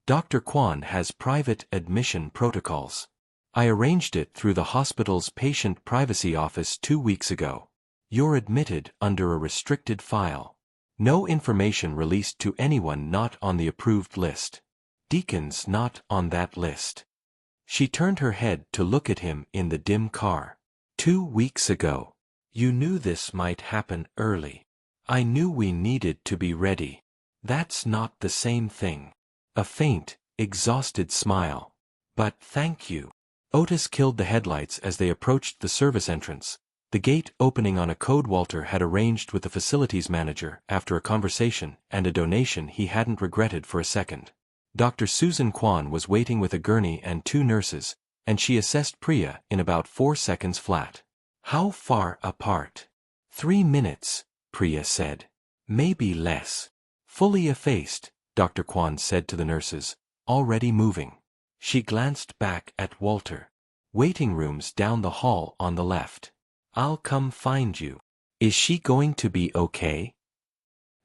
"Dr. Kwan has private admission protocols. I arranged it through the hospital's patient privacy office 2 weeks ago. You're admitted under a restricted file. No information released to anyone not on the approved list. Deacon's not on that list." She turned her head to look at him in the dim car. 2 weeks ago. You knew this might happen early. I knew we needed to be ready. That's not the same thing." A faint, exhausted smile. "But thank you." Otis killed the headlights as they approached the service entrance, the gate opening on a code Walter had arranged with the facilities manager after a conversation and a donation he hadn't regretted for a second. Dr. Susan Kwan was waiting with a gurney and 2 nurses, and she assessed Priya in about 4 seconds flat. How far apart? 3 minutes, Priya said. Maybe less. Fully effaced, Dr. Kwan said to the nurses, already moving. She glanced back at Walter. Waiting rooms down the hall on the left. I'll come find you. Is she going to be okay?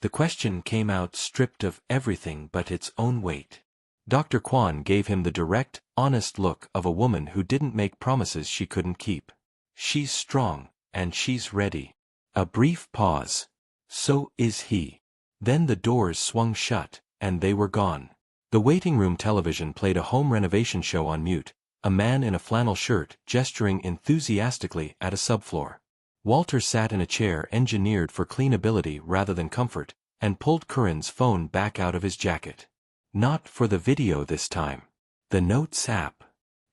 The question came out stripped of everything but its own weight. Dr. Kwan gave him the direct, honest look of a woman who didn't make promises she couldn't keep. She's strong, and she's ready. A brief pause. So is he. Then the doors swung shut, and they were gone. The waiting room television played a home renovation show on mute, a man in a flannel shirt gesturing enthusiastically at a subfloor. Walter sat in a chair engineered for cleanability rather than comfort, and pulled Corinne's phone back out of his jacket. Not for the video this time. The Notes app.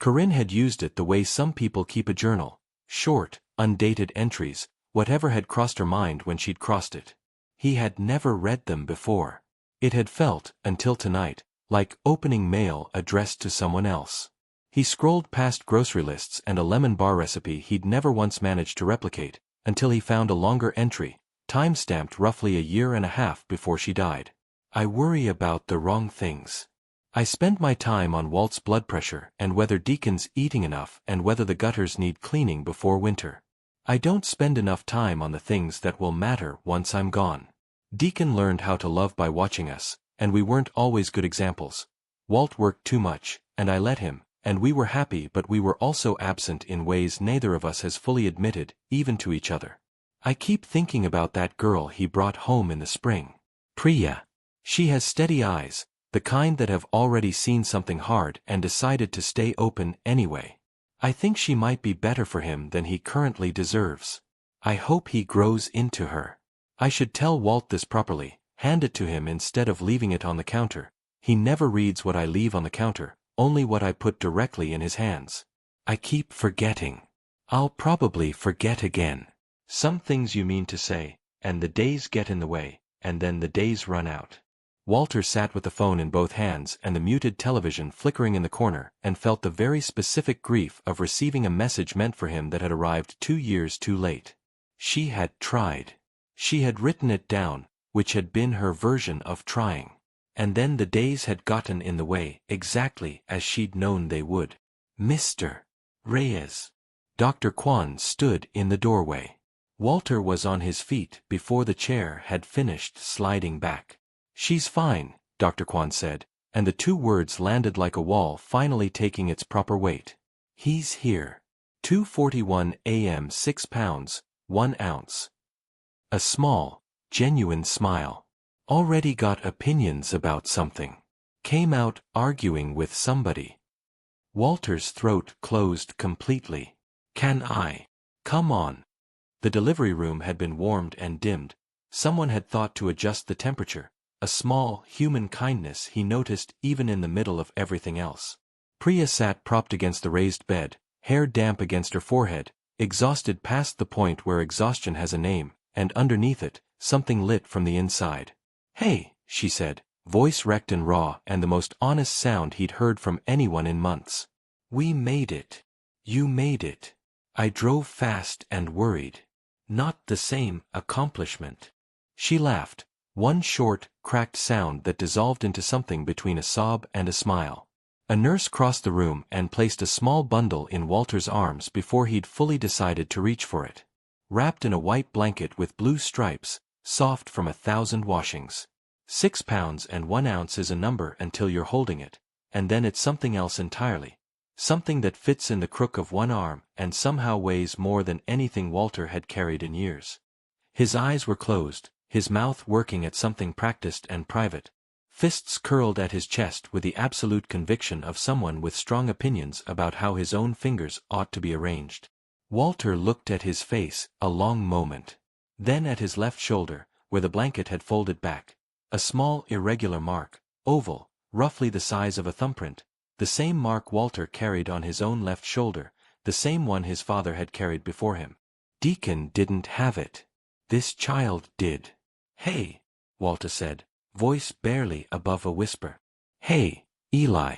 Corinne had used it the way some people keep a journal. Short, undated entries, whatever had crossed her mind when she'd crossed it. He had never read them before. It had felt, until tonight, like opening mail addressed to someone else. He scrolled past grocery lists and a lemon bar recipe he'd never once managed to replicate, until he found a longer entry, time-stamped roughly a year and a half before she died. I worry about the wrong things. I spend my time on Walt's blood pressure and whether Deacon's eating enough and whether the gutters need cleaning before winter. I don't spend enough time on the things that will matter once I'm gone. Deacon learned how to love by watching us, and we weren't always good examples. Walt worked too much, and I let him, and we were happy but we were also absent in ways neither of us has fully admitted, even to each other. I keep thinking about that girl he brought home in the spring. Priya. She has steady eyes, the kind that have already seen something hard and decided to stay open anyway. I think she might be better for him than he currently deserves. I hope he grows into her. I should tell Walt this properly, hand it to him instead of leaving it on the counter. He never reads what I leave on the counter, only what I put directly in his hands. I keep forgetting. I'll probably forget again. Some things you mean to say, and the days get in the way, and then the days run out. Walter sat with the phone in both hands and the muted television flickering in the corner and felt the very specific grief of receiving a message meant for him that had arrived 2 years too late. She had tried. She had written it down, which had been her version of trying. And then the days had gotten in the way exactly as she'd known they would. Mr. Reyes. Dr. Kwan stood in the doorway. Walter was on his feet before the chair had finished sliding back. She's fine, Dr. Kwan said, and the 2 words landed like a wall finally taking its proper weight. He's here. 2:41 a.m. 6 pounds, 1 ounce. A small, genuine smile. Already got opinions about something. Came out arguing with somebody. Walter's throat closed completely. Can I? Come on. The delivery room had been warmed and dimmed. Someone had thought to adjust the temperature. A small, human kindness he noticed even in the middle of everything else. Priya sat propped against the raised bed, hair damp against her forehead, exhausted past the point where exhaustion has a name, and underneath it, something lit from the inside. Hey, she said, voice wrecked and raw and the most honest sound he'd heard from anyone in months. We made it. You made it. I drove fast and worried. Not the same accomplishment. She laughed. One short, cracked sound that dissolved into something between a sob and a smile. A nurse crossed the room and placed a small bundle in Walter's arms before he'd fully decided to reach for it. Wrapped in a white blanket with blue stripes, soft from 1,000 washings. 6 pounds and 1 ounce is a number until you're holding it, and then it's something else entirely. Something that fits in the crook of one arm and somehow weighs more than anything Walter had carried in years. His eyes were closed, his mouth working at something practiced and private, fists curled at his chest with the absolute conviction of someone with strong opinions about how his own fingers ought to be arranged. Walter looked at his face a long moment. Then at his left shoulder, where the blanket had folded back. A small irregular mark, oval, roughly the size of a thumbprint, the same mark Walter carried on his own left shoulder, the same one his father had carried before him. Deacon didn't have it. This child did. Hey, Walter said, voice barely above a whisper. Hey, Eli.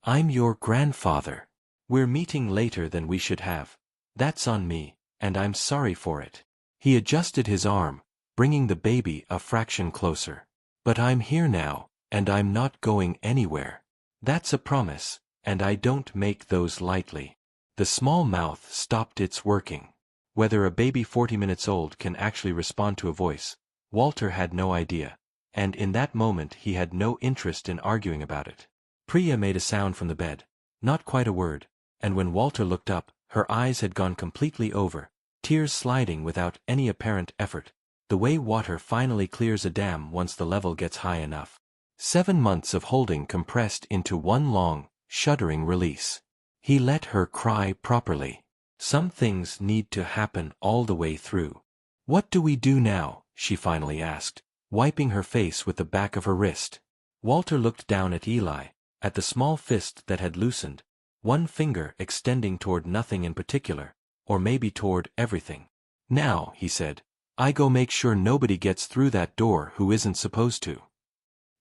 I'm your grandfather. We're meeting later than we should have. That's on me, and I'm sorry for it. He adjusted his arm, bringing the baby a fraction closer. But I'm here now, and I'm not going anywhere. That's a promise, and I don't make those lightly. The small mouth stopped its working. Whether a baby 40 minutes old can actually respond to a voice, Walter had no idea, and in that moment he had no interest in arguing about it. Priya made a sound from the bed, not quite a word, and when Walter looked up, her eyes had gone completely over, tears sliding without any apparent effort, the way water finally clears a dam once the level gets high enough. 7 months of holding compressed into one long, shuddering release. He let her cry properly. Some things need to happen all the way through. What do we do now? She finally asked, wiping her face with the back of her wrist. Walter looked down at Eli, at the small fist that had loosened, one finger extending toward nothing in particular, or maybe toward everything. Now, he said, I go make sure nobody gets through that door who isn't supposed to.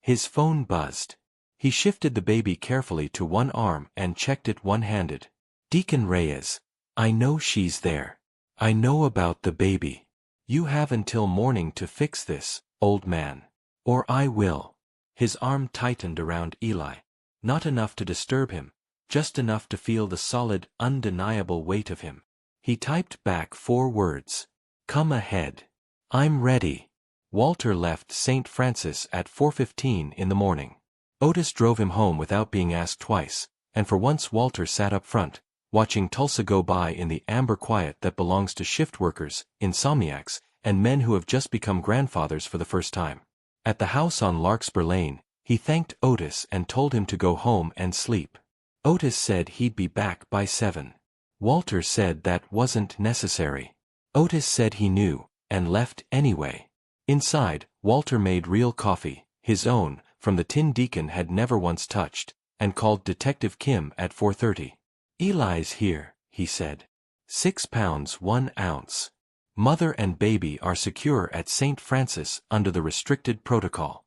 His phone buzzed. He shifted the baby carefully to one arm and checked it one-handed. Deacon Reyes. I know she's there. I know about the baby. You have until morning to fix this, old man. Or I will. His arm tightened around Eli. Not enough to disturb him, just enough to feel the solid, undeniable weight of him. He typed back 4 words. Come ahead. I'm ready. Walter left St. Francis at 4:15 in the morning. Otis drove him home without being asked twice, and for once Walter sat up front, watching Tulsa go by in the amber quiet that belongs to shift workers, insomniacs, and men who have just become grandfathers for the first time. At the house on Larkspur Lane, he thanked Otis and told him to go home and sleep. Otis said he'd be back by 7. Walter said that wasn't necessary. Otis said he knew, and left anyway. Inside, Walter made real coffee, his own, from the tin Deacon had never once touched, and called Detective Kim at 4:30. Eli's here, he said. 6 pounds 1 ounce. Mother and baby are secure at St. Francis under the restricted protocol.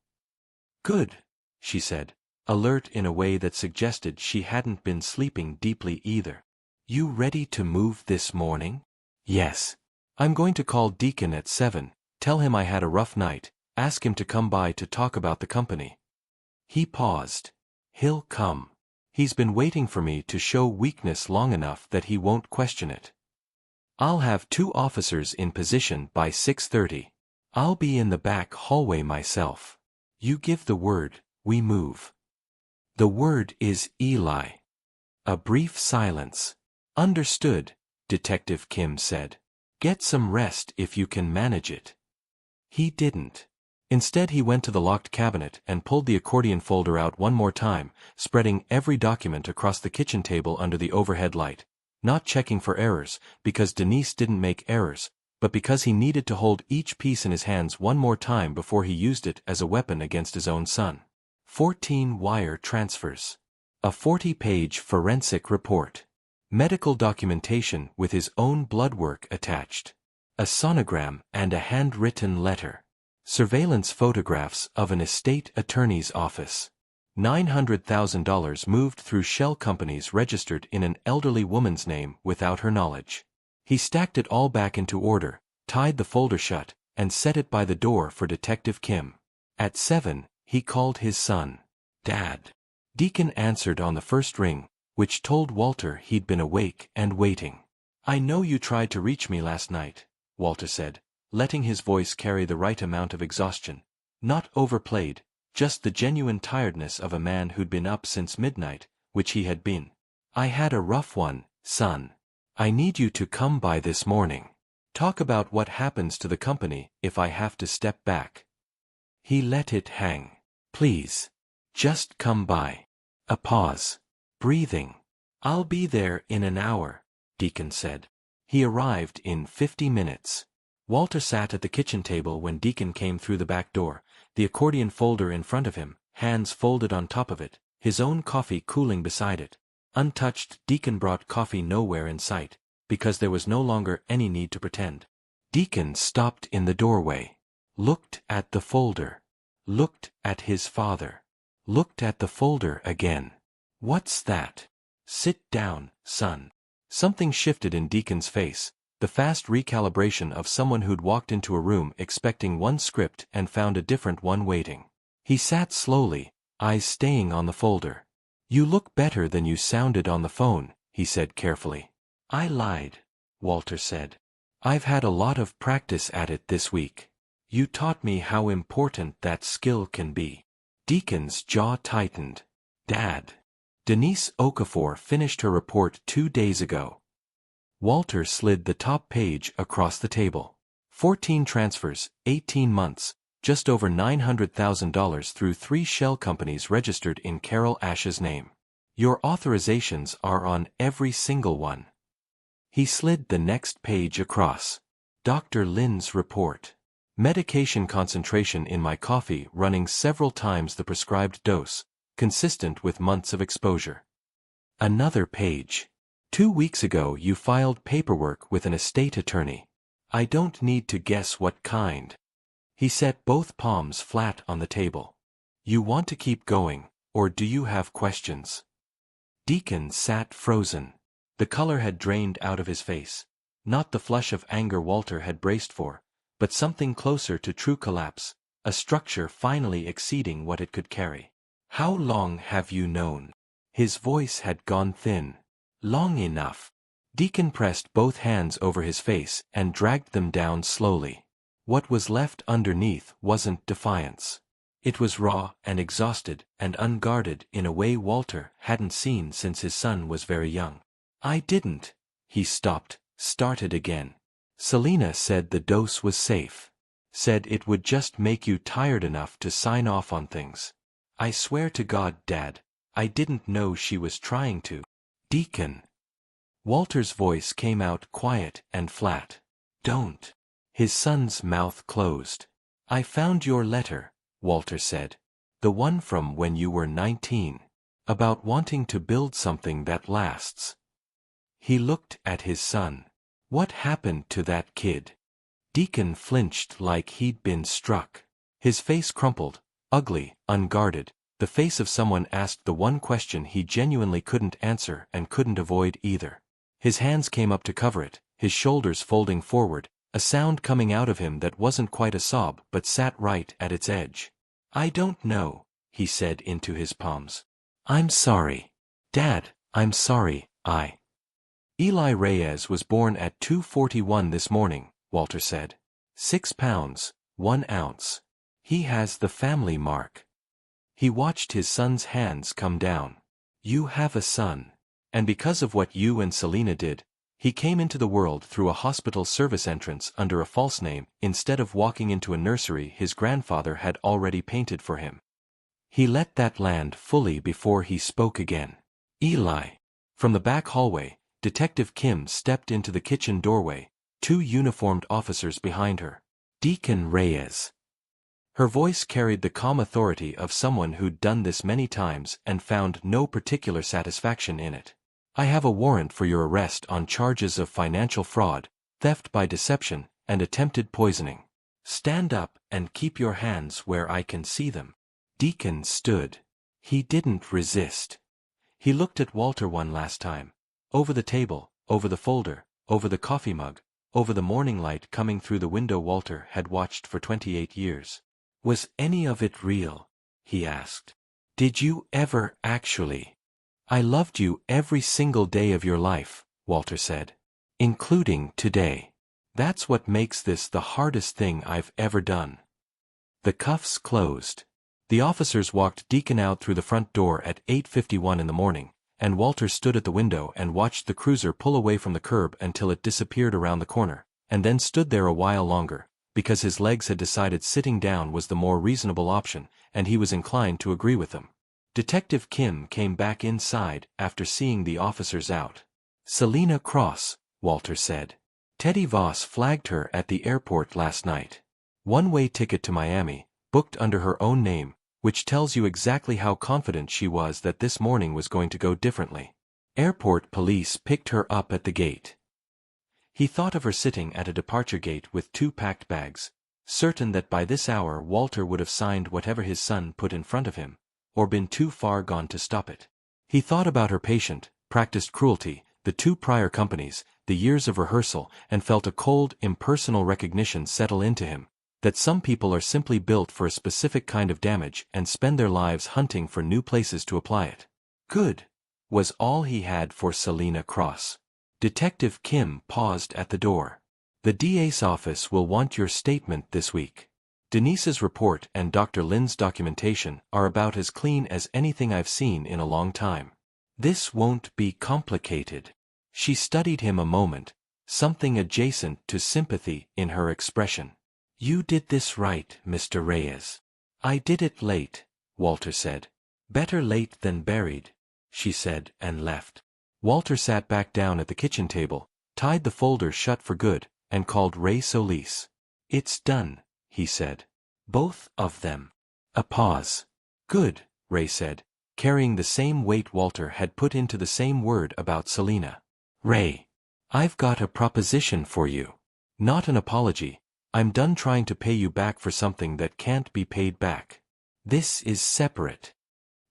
Good, she said, alert in a way that suggested she hadn't been sleeping deeply either. You ready to move this morning? Yes. I'm going to call Deacon at 7, tell him I had a rough night, ask him to come by to talk about the company. He paused. He'll come. He's been waiting for me to show weakness long enough that he won't question it. I'll have 2 officers in position by 6:30. I'll be in the back hallway myself. You give the word, we move. The word is Eli. A brief silence. Understood, Detective Kim said. Get some rest if you can manage it. He didn't. Instead he went to the locked cabinet and pulled the accordion folder out one more time, spreading every document across the kitchen table under the overhead light, not checking for errors, because Denise didn't make errors, but because he needed to hold each piece in his hands one more time before he used it as a weapon against his own son. 14 wire transfers. A 40-page forensic report. Medical documentation with his own blood work attached. A sonogram and a handwritten letter. Surveillance photographs of an estate attorney's office. $900,000 moved through shell companies registered in an elderly woman's name without her knowledge. He stacked it all back into order, tied the folder shut, and set it by the door for Detective Kim. At 7, he called his son. Dad. Deacon answered on the first ring, which told Walter he'd been awake and waiting. I know you tried to reach me last night, Walter said, letting his voice carry the right amount of exhaustion. Not overplayed, just the genuine tiredness of a man who'd been up since midnight, which he had been. I had a rough one, son. I need you to come by this morning. Talk about what happens to the company if I have to step back. He let it hang. Please. Just come by. A pause. Breathing. I'll be there in an hour, Deacon said. He arrived in 50 minutes. Walter sat at the kitchen table when Deacon came through the back door, the accordion folder in front of him, hands folded on top of it, his own coffee cooling beside it. Untouched, Deacon brought coffee nowhere in sight, because there was no longer any need to pretend. Deacon stopped in the doorway, looked at the folder, looked at his father, looked at the folder again. "What's that?" "Sit down, son." Something shifted in Deacon's face, the fast recalibration of someone who'd walked into a room expecting one script and found a different one waiting. He sat slowly, eyes staying on the folder. "You look better than you sounded on the phone," he said carefully. "I lied," Walter said. "I've had a lot of practice at it this week. You taught me how important that skill can be." Deacon's jaw tightened. "Dad." Denise Okafor finished her report 2 days ago. Walter slid the top page across the table. 14 transfers, 18 months, just over $900,000 through 3 shell companies registered in Carol Ash's name. "Your authorizations are on every single one." He slid the next page across. Dr. Lynn's report. "Medication concentration in my coffee running several times the prescribed dose, consistent with months of exposure." Another page. "2 weeks ago you filed paperwork with an estate attorney. I don't need to guess what kind." He set both palms flat on the table. "You want to keep going, or do you have questions?" Deacon sat frozen. The color had drained out of his face. Not the flush of anger Walter had braced for, but something closer to true collapse, a structure finally exceeding what it could carry. "How long have you known?" His voice had gone thin. "Long enough." Deacon pressed both hands over his face and dragged them down slowly. What was left underneath wasn't defiance. It was raw and exhausted and unguarded in a way Walter hadn't seen since his son was very young. "I didn't." He stopped, started again. "Selena said the dose was safe. Said it would just make you tired enough to sign off on things. I swear to God, Dad, I didn't know she was trying to." "Deacon." Walter's voice came out quiet and flat. "Don't." His son's mouth closed. "I found your letter," Walter said. "The one from when you were 19. About wanting to build something that lasts." He looked at his son. "What happened to that kid?" Deacon flinched like he'd been struck. His face crumpled, ugly, unguarded, the face of someone asked the one question he genuinely couldn't answer and couldn't avoid either. His hands came up to cover it, his shoulders folding forward, a sound coming out of him that wasn't quite a sob but sat right at its edge. "I don't know," he said into his palms. "I'm sorry. Dad, I'm sorry, Eli Reyes was born at 2:41 this morning," Walter said. 6 pounds, 1 ounce. He has the family mark." He watched his son's hands come down. "You have a son. And because of what you and Selena did, he came into the world through a hospital service entrance under a false name instead of walking into a nursery his grandfather had already painted for him." He let that land fully before he spoke again. "Eli." From the back hallway, Detective Kim stepped into the kitchen doorway, 2 uniformed officers behind her. "Deacon Reyes." Her voice carried the calm authority of someone who'd done this many times and found no particular satisfaction in it. "I have a warrant for your arrest on charges of financial fraud, theft by deception, and attempted poisoning. Stand up and keep your hands where I can see them." Deacon stood. He didn't resist. He looked at Walter one last time. Over the table, over the folder, over the coffee mug, over the morning light coming through the window Walter had watched for 28 years. "Was any of it real?" he asked. "Did you ever actually?" "I loved you every single day of your life," Walter said. "Including today. That's what makes this the hardest thing I've ever done." The cuffs closed. The officers walked Deacon out through the front door at 8:51 in the morning, and Walter stood at the window and watched the cruiser pull away from the curb until it disappeared around the corner, and then stood there a while longer, because his legs had decided sitting down was the more reasonable option, and he was inclined to agree with them. Detective Kim came back inside after seeing the officers out. "Selena Cross," Walter said. "Teddy Voss flagged her at the airport last night. One-way ticket to Miami, booked under her own name, which tells you exactly how confident she was that this morning was going to go differently. Airport police picked her up at the gate." He thought of her sitting at a departure gate with 2 packed bags, certain that by this hour Walter would have signed whatever his son put in front of him, or been too far gone to stop it. He thought about her patient, practiced cruelty, the 2 prior companies, the years of rehearsal, and felt a cold, impersonal recognition settle into him, that some people are simply built for a specific kind of damage and spend their lives hunting for new places to apply it. Good, was all he had for Selena Cross. Detective Kim paused at the door. The DA's office will want your statement this week. Denise's report and Dr. Lin's documentation are about as clean as anything I've seen in a long time. This won't be complicated. She studied him a moment, something adjacent to sympathy in her expression. You did this right, Mr. Reyes. I did it late, Walter said. Better late than buried, she said, and left. Walter sat back down at the kitchen table, tied the folder shut for good, and called Ray Solis. It's done, he said. Both of them. A pause. Good, Ray said, carrying the same weight Walter had put into the same word about Selena. Ray, I've got a proposition for you. Not an apology. I'm done trying to pay you back for something that can't be paid back. This is separate.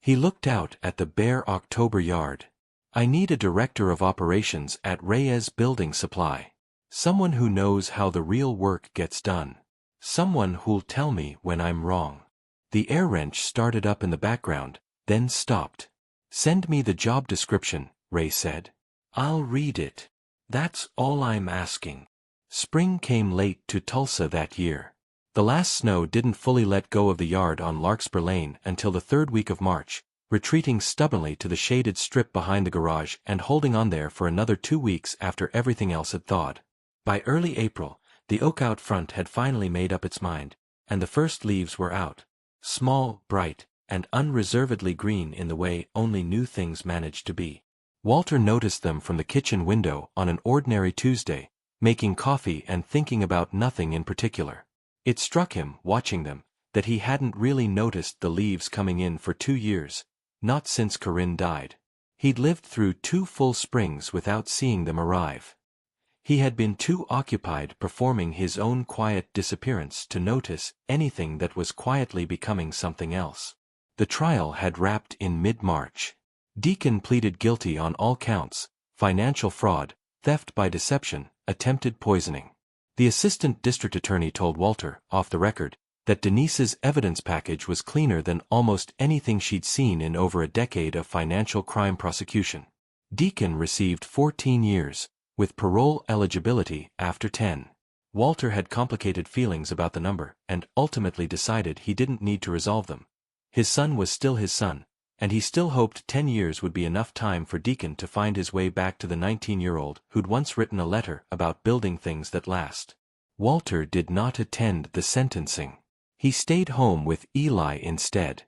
He looked out at the bare October yard. I need a director of operations at Reyes Building Supply. Someone who knows how the real work gets done. Someone who'll tell me when I'm wrong. The air wrench started up in the background, then stopped. Send me the job description, Ray said. I'll read it. That's all I'm asking. Spring came late to Tulsa that year. The last snow didn't fully let go of the yard on Larkspur Lane until the 3rd week of March, retreating stubbornly to the shaded strip behind the garage and holding on there for another 2 weeks after everything else had thawed. By early April, the oak out front had finally made up its mind, and the first leaves were out. Small, bright, and unreservedly green in the way only new things managed to be. Walter noticed them from the kitchen window on an ordinary Tuesday, making coffee and thinking about nothing in particular. It struck him, watching them, that he hadn't really noticed the leaves coming in for 2 years, not since Corinne died. He'd lived through 2 full springs without seeing them arrive. He had been too occupied performing his own quiet disappearance to notice anything that was quietly becoming something else. The trial had wrapped in mid-March. Deacon pleaded guilty on all counts: financial fraud, theft by deception, attempted poisoning. The assistant district attorney told Walter, off the record, that Denise's evidence package was cleaner than almost anything she'd seen in over a decade of financial crime prosecution. Deacon received 14 years, with parole eligibility after 10. Walter had complicated feelings about the number and ultimately decided he didn't need to resolve them. His son was still his son, and he still hoped 10 years would be enough time for Deacon to find his way back to the 19-year-old who'd once written a letter about building things that last. Walter did not attend the sentencing. He stayed home with Eli instead.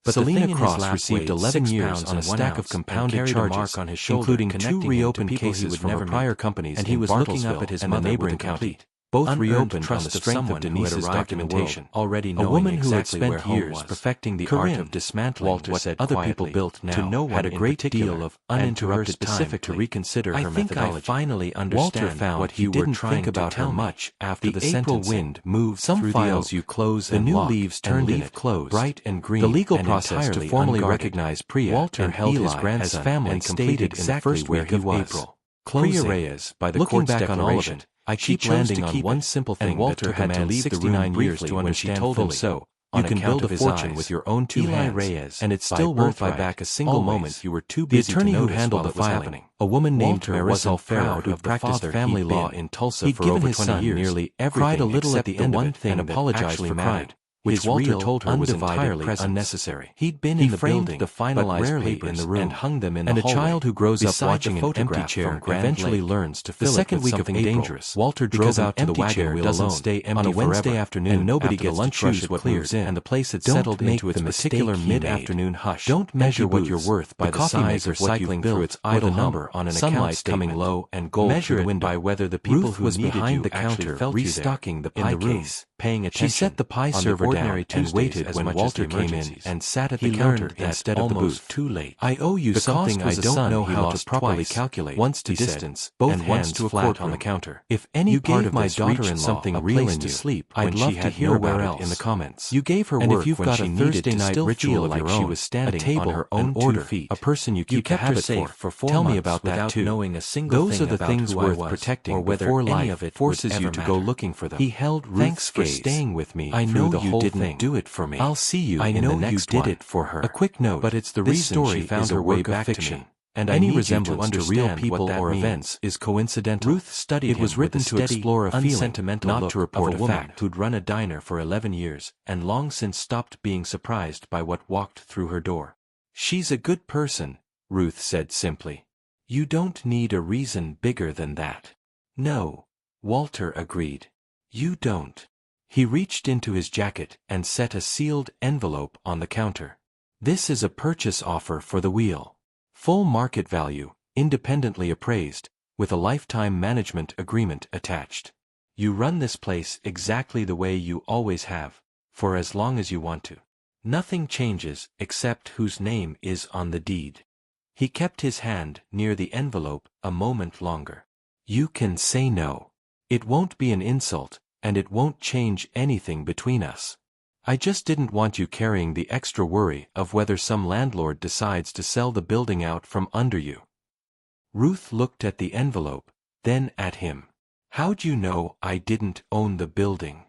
But Selena Cross received 11 years on a stack of compounded charges, including 2 reopened cases from her prior companies, and he was looking up at his neighboring county. Both reopened on the strength of Denise's documentation. Already knowing a woman who had spent years perfecting the art of dismantling Walter what other people built now, to no one had a great deal of uninterrupted time to reconsider her methodology. I think I finally understand Walter found what he didn't think about her much after the April wind moved some through files you close and lock, the new leaves turned in it, closed, bright and green. The legal process to formally recognize Priya Walter and held his grandson as family and completed exactly where he was. Priya Reyes, by the court's declaration, I keep landing on one simple thing, and Walter had to leave the room briefly when she told him so. You can build a fortune with your own 2 hands, Reyes, and it still won't buy back a single moment you were too busy to notice. The attorney who handled the filing, a woman named Marisol Farrow, who practiced family law in Tulsa for over 20 years, nearly cried a little at the end of it and apologized for crying, which Walter told her was entirely unnecessary. He'd been in the building, the finalized papers, in the room, and hung them in the hallway. And a child who grows up watching an empty chair eventually learns to fill it with something dangerous. Walter drove out to the wagon wheel alone on a Wednesday afternoon, and nobody gets to choose what moves in, and the place had settled into its particular mid-afternoon hush. Don't measure what you're worth by the size of what you've built, its idle number on an account statement coming low and gold through the window. Measure it by whether the people who was behind the counter restocking the pie case, paying attention. She set the pie server ordinary down and waited as when much as Walter the came in emergencies. and sat at He the counter learned that instead of the almost booth. too late. I owe you The something cost I was a don't son know he how to lost properly twice, calculate, once to he said, distance, both and hands once to a flat courtroom. on the counter. If any You part gave of my this reached daughter-in-law something a real place in to you, sleep I'd when love she to had hear nowhere about else it in the comments. You gave her And work if you've when got she a needed Thursday to night still ritual feel of like your she own, was a standing table, on her an own 2 order, feet. a person you keep the kept her habit safe for 4 tell me months about that without too. knowing a single Those thing are the about things who worth I was, protecting or whether before any life of it forces would you ever to go matter. looking for them. He held Ruth's Thanks for gaze. staying with me I through know the you whole didn't thing. do it for me. I'll see you I in know the next you did one. it for her. A quick note, But it's the this reason story she found is her a way work of back to fiction, me. and Any I need you to resemblance to real understand people what that or means. events is coincidental. Ruth studied It him was written with a to steady, explore a feeling, unsentimental not look to report of a a woman fact. who'd run a diner for 11 years and long since stopped being surprised by what walked through her door. She's a good person, Ruth said simply. You don't need a reason bigger than that. No, Walter agreed. You don't. He reached into his jacket and set a sealed envelope on the counter. This is a purchase offer for the wheel. Full market value, independently appraised, with a lifetime management agreement attached. You run this place exactly the way you always have, for as long as you want to. Nothing changes except whose name is on the deed. He kept his hand near the envelope a moment longer. You can say no. It won't be an insult, and it won't change anything between us. I just didn't want you carrying the extra worry of whether some landlord decides to sell the building out from under you. Ruth looked at the envelope, then at him. How'd you know I didn't own the building?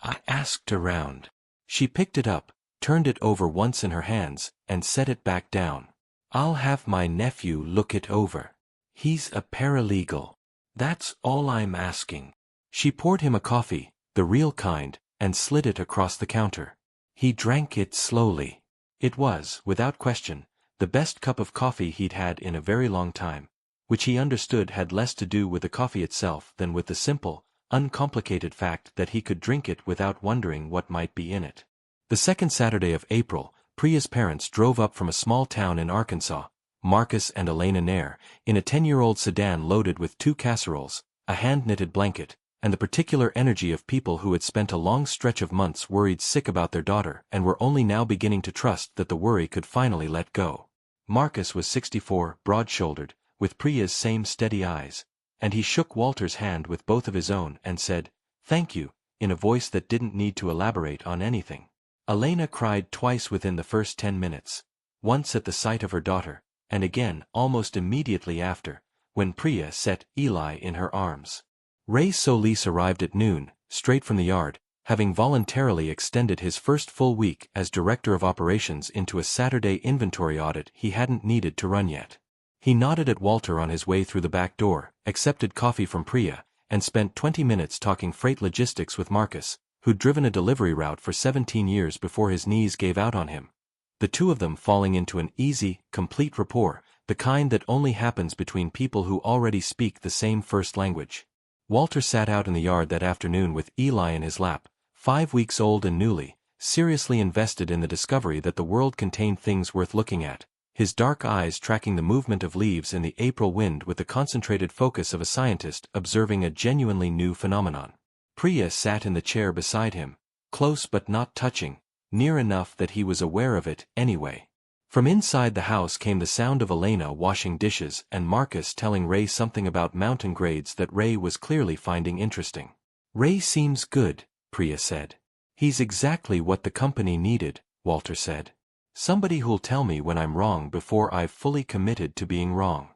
I asked around. She picked it up, turned it over once in her hands, and set it back down. I'll have my nephew look it over. He's a paralegal. That's all I'm asking. She poured him a coffee, the real kind, and slid it across the counter. He drank it slowly. It was, without question, the best cup of coffee he'd had in a very long time, which he understood had less to do with the coffee itself than with the simple, uncomplicated fact that he could drink it without wondering what might be in it. The second Saturday of April, Priya's parents drove up from a small town in Arkansas, Marcus and Elena Nair, in a 10-year-old sedan loaded with 2 casseroles, a hand-knitted blanket, and the particular energy of people who had spent a long stretch of months worried sick about their daughter and were only now beginning to trust that the worry could finally let go. Marcus was 64, broad-shouldered, with Priya's same steady eyes, and he shook Walter's hand with both of his own and said, "Thank you," in a voice that didn't need to elaborate on anything. Elena cried twice within the first 10 minutes, once at the sight of her daughter, and again almost immediately after, when Priya set Eli in her arms. Ray Solis arrived at noon, straight from the yard, having voluntarily extended his first full week as director of operations into a Saturday inventory audit he hadn't needed to run yet. He nodded at Walter on his way through the back door, accepted coffee from Priya, and spent 20 minutes talking freight logistics with Marcus, who'd driven a delivery route for 17 years before his knees gave out on him. The two of them falling into an easy, complete rapport, the kind that only happens between people who already speak the same first language. Walter sat out in the yard that afternoon with Eli in his lap, 5 weeks old and newly, seriously invested in the discovery that the world contained things worth looking at, his dark eyes tracking the movement of leaves in the April wind with the concentrated focus of a scientist observing a genuinely new phenomenon. Priya sat in the chair beside him, close but not touching, near enough that he was aware of it anyway. From inside the house came the sound of Elena washing dishes and Marcus telling Ray something about mountain grades that Ray was clearly finding interesting. Ray seems good, Priya said. He's exactly what the company needed, Walter said. Somebody who'll tell me when I'm wrong before I've fully committed to being wrong.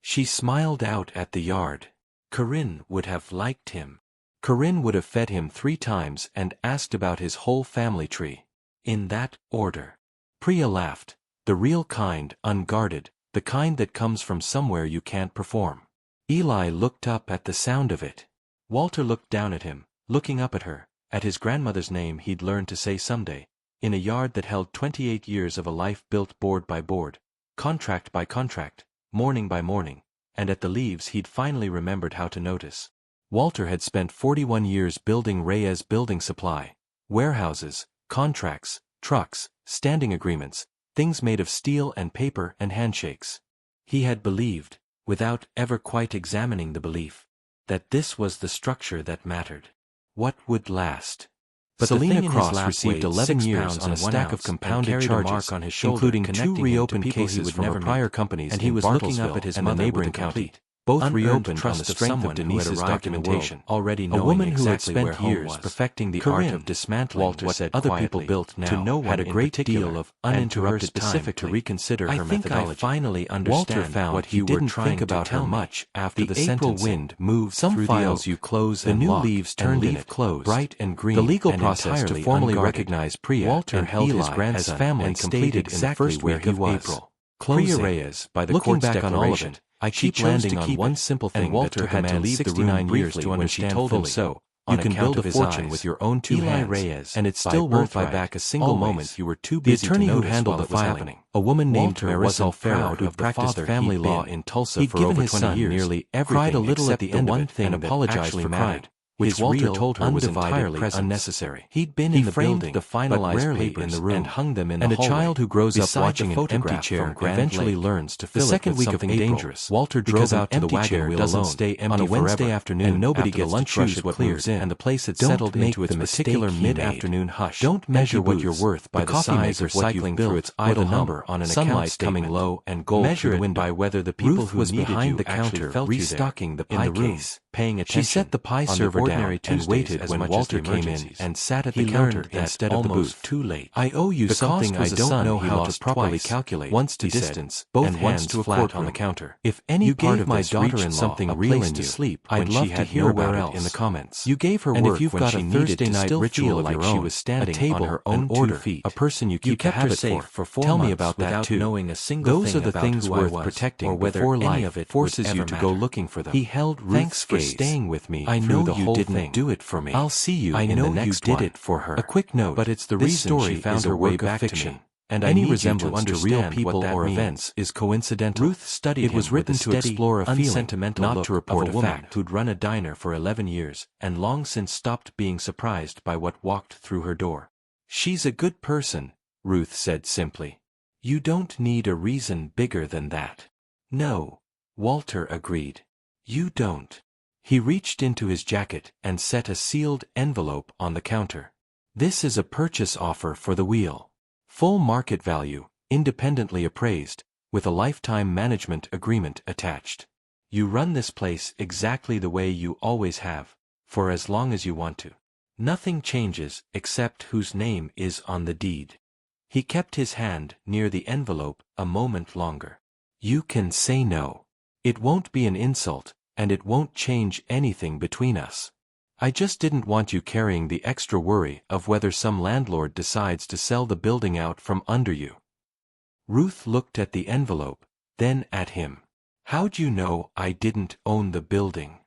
She smiled out at the yard. Corinne would have liked him. Corinne would have fed him 3 times and asked about his whole family tree. In that order. Priya laughed, the real kind, unguarded, the kind that comes from somewhere you can't perform. Eli looked up at the sound of it. Walter looked down at him, looking up at her, at his grandmother's name he'd learned to say someday, in a yard that held 28 years of a life built board by board, contract by contract, morning by morning, and at the leaves he'd finally remembered how to notice. Walter had spent 41 years building Reyes Building Supply, warehouses, contracts, trucks, standing agreements, things made of steel and paper and handshakes. He had believed, without ever quite examining the belief, that this was the structure that mattered. What would last? But Selena the Cross received 11 years on a stack of compounded charges, on his shoulder, including 2 reopened cases from her prior companies in Bartlesville and the neighboring county. Both reopened on the strength of Denise's documentation. Already A woman who had exactly where spent home years was. perfecting the Corinne, art of dismantling Walter what said other quietly, people built now, to no one had a in great particular, deal of and to her uninterrupted time to specifically. reconsider her I think I methodology. finally Walter understand found what he you were didn't trying think to about her tell me. much after the April sentencing. wind moved Some through files the you oak. close The and new lock, leaves and turned leave in it, closed, bright and green. The legal and process to entirely formally unguarded. recognize Priya Walter and held his Eli grandson as family and completed stated exactly in the first where week he of was. April. Priya Closing. Reyes, by the Looking court's back on all of declaration, it, I she keep chose landing to on keep one it, simple and thing Walter that took had a to man leave the 69 room years briefly to when she understand told fully. him so. You On can account build a of his fortune eyes. with your own 2 Eli hands, Reyes, and it by still won't buy birthright, back a single always. moment you were too The busy attorney to who notice handled while the it was filing, happening. A woman named Walter Marissa wasn't Proud, proud who of the practiced father family he'd law been. in Tulsa He'd for given over his 20 son years, nearly cried everything a little at except the the end one of it thing and that apologized actually for mattered. crying, which His Walter real, told her was undivided entirely presence. unnecessary. He'd been He in the framed building, the but finalized rarely papers in the room, and hung them in and the a hallway. child who grows up Beside watching the an empty photograph chair from Grand eventually Lake. learns to The fill it second with week of something April, dangerous. Walter Because drove an out to the empty wagon chair wheel doesn't alone stay on empty a Wednesday forever, afternoon and nobody after the gets lunch to choose rush what cleared moves in, and the place had Don't settled make into its the particular mistake he made. mid-afternoon hush. Don't measure Empty what you're booths, worth by the size of what you've cycling built through its or idle the number hum, on an sunlight account coming statement. low and gold Measure through the it window. by whether the people Ruth who was needed behind you the actually counter felt restocking you the there. pie In the room, case, paying attention. She set the pie on server the down ordinary and Tuesdays waited as when much Walter as the came in emergencies. and sat at He the counter learned that instead of the almost booth. too late. I owe you The something cost was I a don't son know he how to lost properly twice, calculate, once to he said, distance, both and hands once to a flat courtroom. on the counter. If any You part gave of my this reached daughter-in-law something a real place in to you, sleep I'd when love she to had hear nowhere about it else. in the comments. You gave her And work if you've when got she a needed Thursday to night still ritual feel of like your she own, was standing a table, on her own an 2 order, feet, a person you keep kept a her habit safe for, 4 tell me months about that without too. knowing a single Those thing are the about things who worth I was, protecting or whether before any life of it forces would you ever to go matter. looking for them. He held Thanks Ruth's for gaze. staying with me I through know the you whole didn't thing. do it for me. I'll see you I in know the you next did one. it for her. A quick note, But it's the this reason story she found is a her way work of back to fiction, me. and Any I need resemblance you to to real understand people what that or means. events is coincidental. Ruth studied It was him with written a to steady, explore a feeling, unsentimental not look to report of a a woman fact. who'd run a diner for 11 years and long since stopped being surprised by what walked through her door. She's a good person, Ruth said simply. You don't need a reason bigger than that. No, Walter agreed. You don't. He reached into his jacket and set a sealed envelope on the counter. This is a purchase offer for the wheel. Full market value, independently appraised, with a lifetime management agreement attached. You run this place exactly the way you always have, for as long as you want to. Nothing changes except whose name is on the deed. He kept his hand near the envelope a moment longer. You can say no. It won't be an insult, and it won't change anything between us. I just didn't want you carrying the extra worry of whether some landlord decides to sell the building out from under you. Ruth looked at the envelope, then at him. How'd you know I didn't own the building?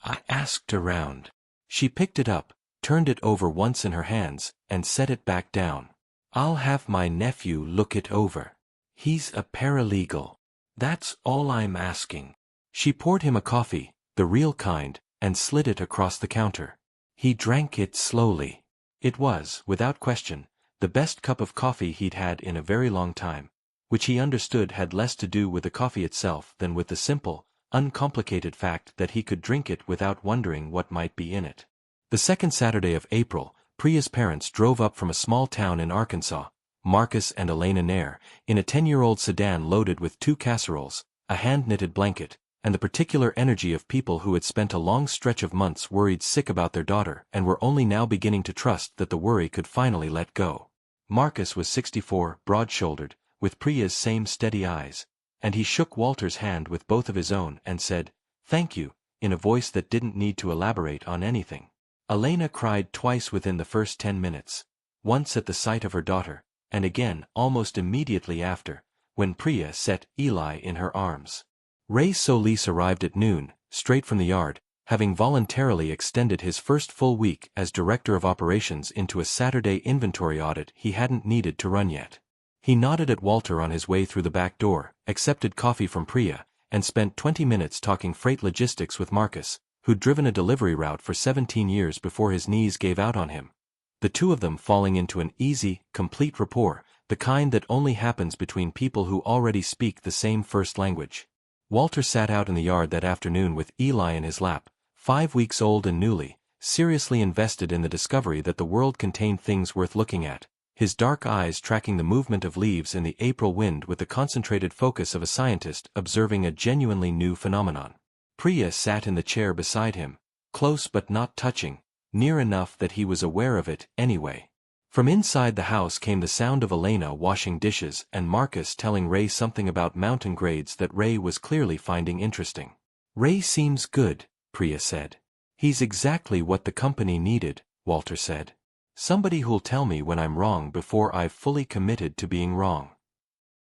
I asked around. She picked it up, turned it over once in her hands, and set it back down. I'll have my nephew look it over. He's a paralegal. That's all I'm asking. She poured him a coffee, the real kind, and slid it across the counter. He drank it slowly. It was, without question, the best cup of coffee he'd had in a very long time, which he understood had less to do with the coffee itself than with the simple, uncomplicated fact that he could drink it without wondering what might be in it. The second Saturday of April, Priya's parents drove up from a small town in Arkansas, Marcus and Elena Nair, in a 10-year-old sedan loaded with 2 casseroles, a hand-knitted blanket, and the particular energy of people who had spent a long stretch of months worried sick about their daughter and were only now beginning to trust that the worry could finally let go. Marcus was 64, broad-shouldered, with Priya's same steady eyes, and he shook Walter's hand with both of his own and said, "Thank you," in a voice that didn't need to elaborate on anything. Elena cried twice within the first 10 minutes, once at the sight of her daughter, and again almost immediately after, when Priya set Eli in her arms. Ray Solis arrived at noon, straight from the yard, having voluntarily extended his first full week as director of operations into a Saturday inventory audit he hadn't needed to run yet. He nodded at Walter on his way through the back door, accepted coffee from Priya, and spent 20 minutes talking freight logistics with Marcus, who'd driven a delivery route for 17 years before his knees gave out on him. The two of them falling into an easy, complete rapport, the kind that only happens between people who already speak the same first language. Walter sat out in the yard that afternoon with Eli in his lap, 5 weeks old and newly, seriously invested in the discovery that the world contained things worth looking at, his dark eyes tracking the movement of leaves in the April wind with the concentrated focus of a scientist observing a genuinely new phenomenon. Priya sat in the chair beside him, close but not touching, near enough that he was aware of it anyway. From inside the house came the sound of Elena washing dishes and Marcus telling Ray something about mountain grades that Ray was clearly finding interesting. "Ray seems good," Priya said. "He's exactly what the company needed," Walter said. "Somebody who'll tell me when I'm wrong before I've fully committed to being wrong."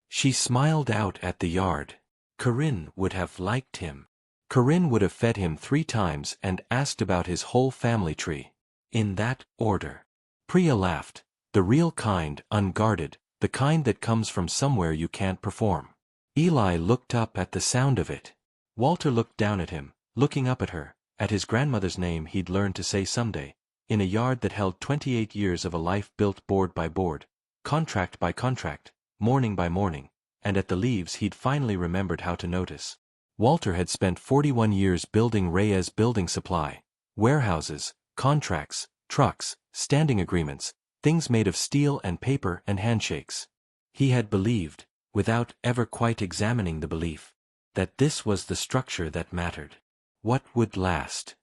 She smiled out at the yard. Corinne would have liked him. Corinne would have fed him 3 times and asked about his whole family tree. In that order. Priya laughed. The real kind, unguarded, the kind that comes from somewhere you can't perform. Eli looked up at the sound of it. Walter looked down at him, looking up at her, at his grandmother's name he'd learned to say someday, in a yard that held 28 years of a life built board by board, contract by contract, morning by morning, and at the leaves he'd finally remembered how to notice. Walter had spent 41 years building Reyes building supply, warehouses, contracts, trucks, standing agreements, things made of steel and paper and handshakes. He had believed, without ever quite examining the belief, that this was the structure that mattered. What would last?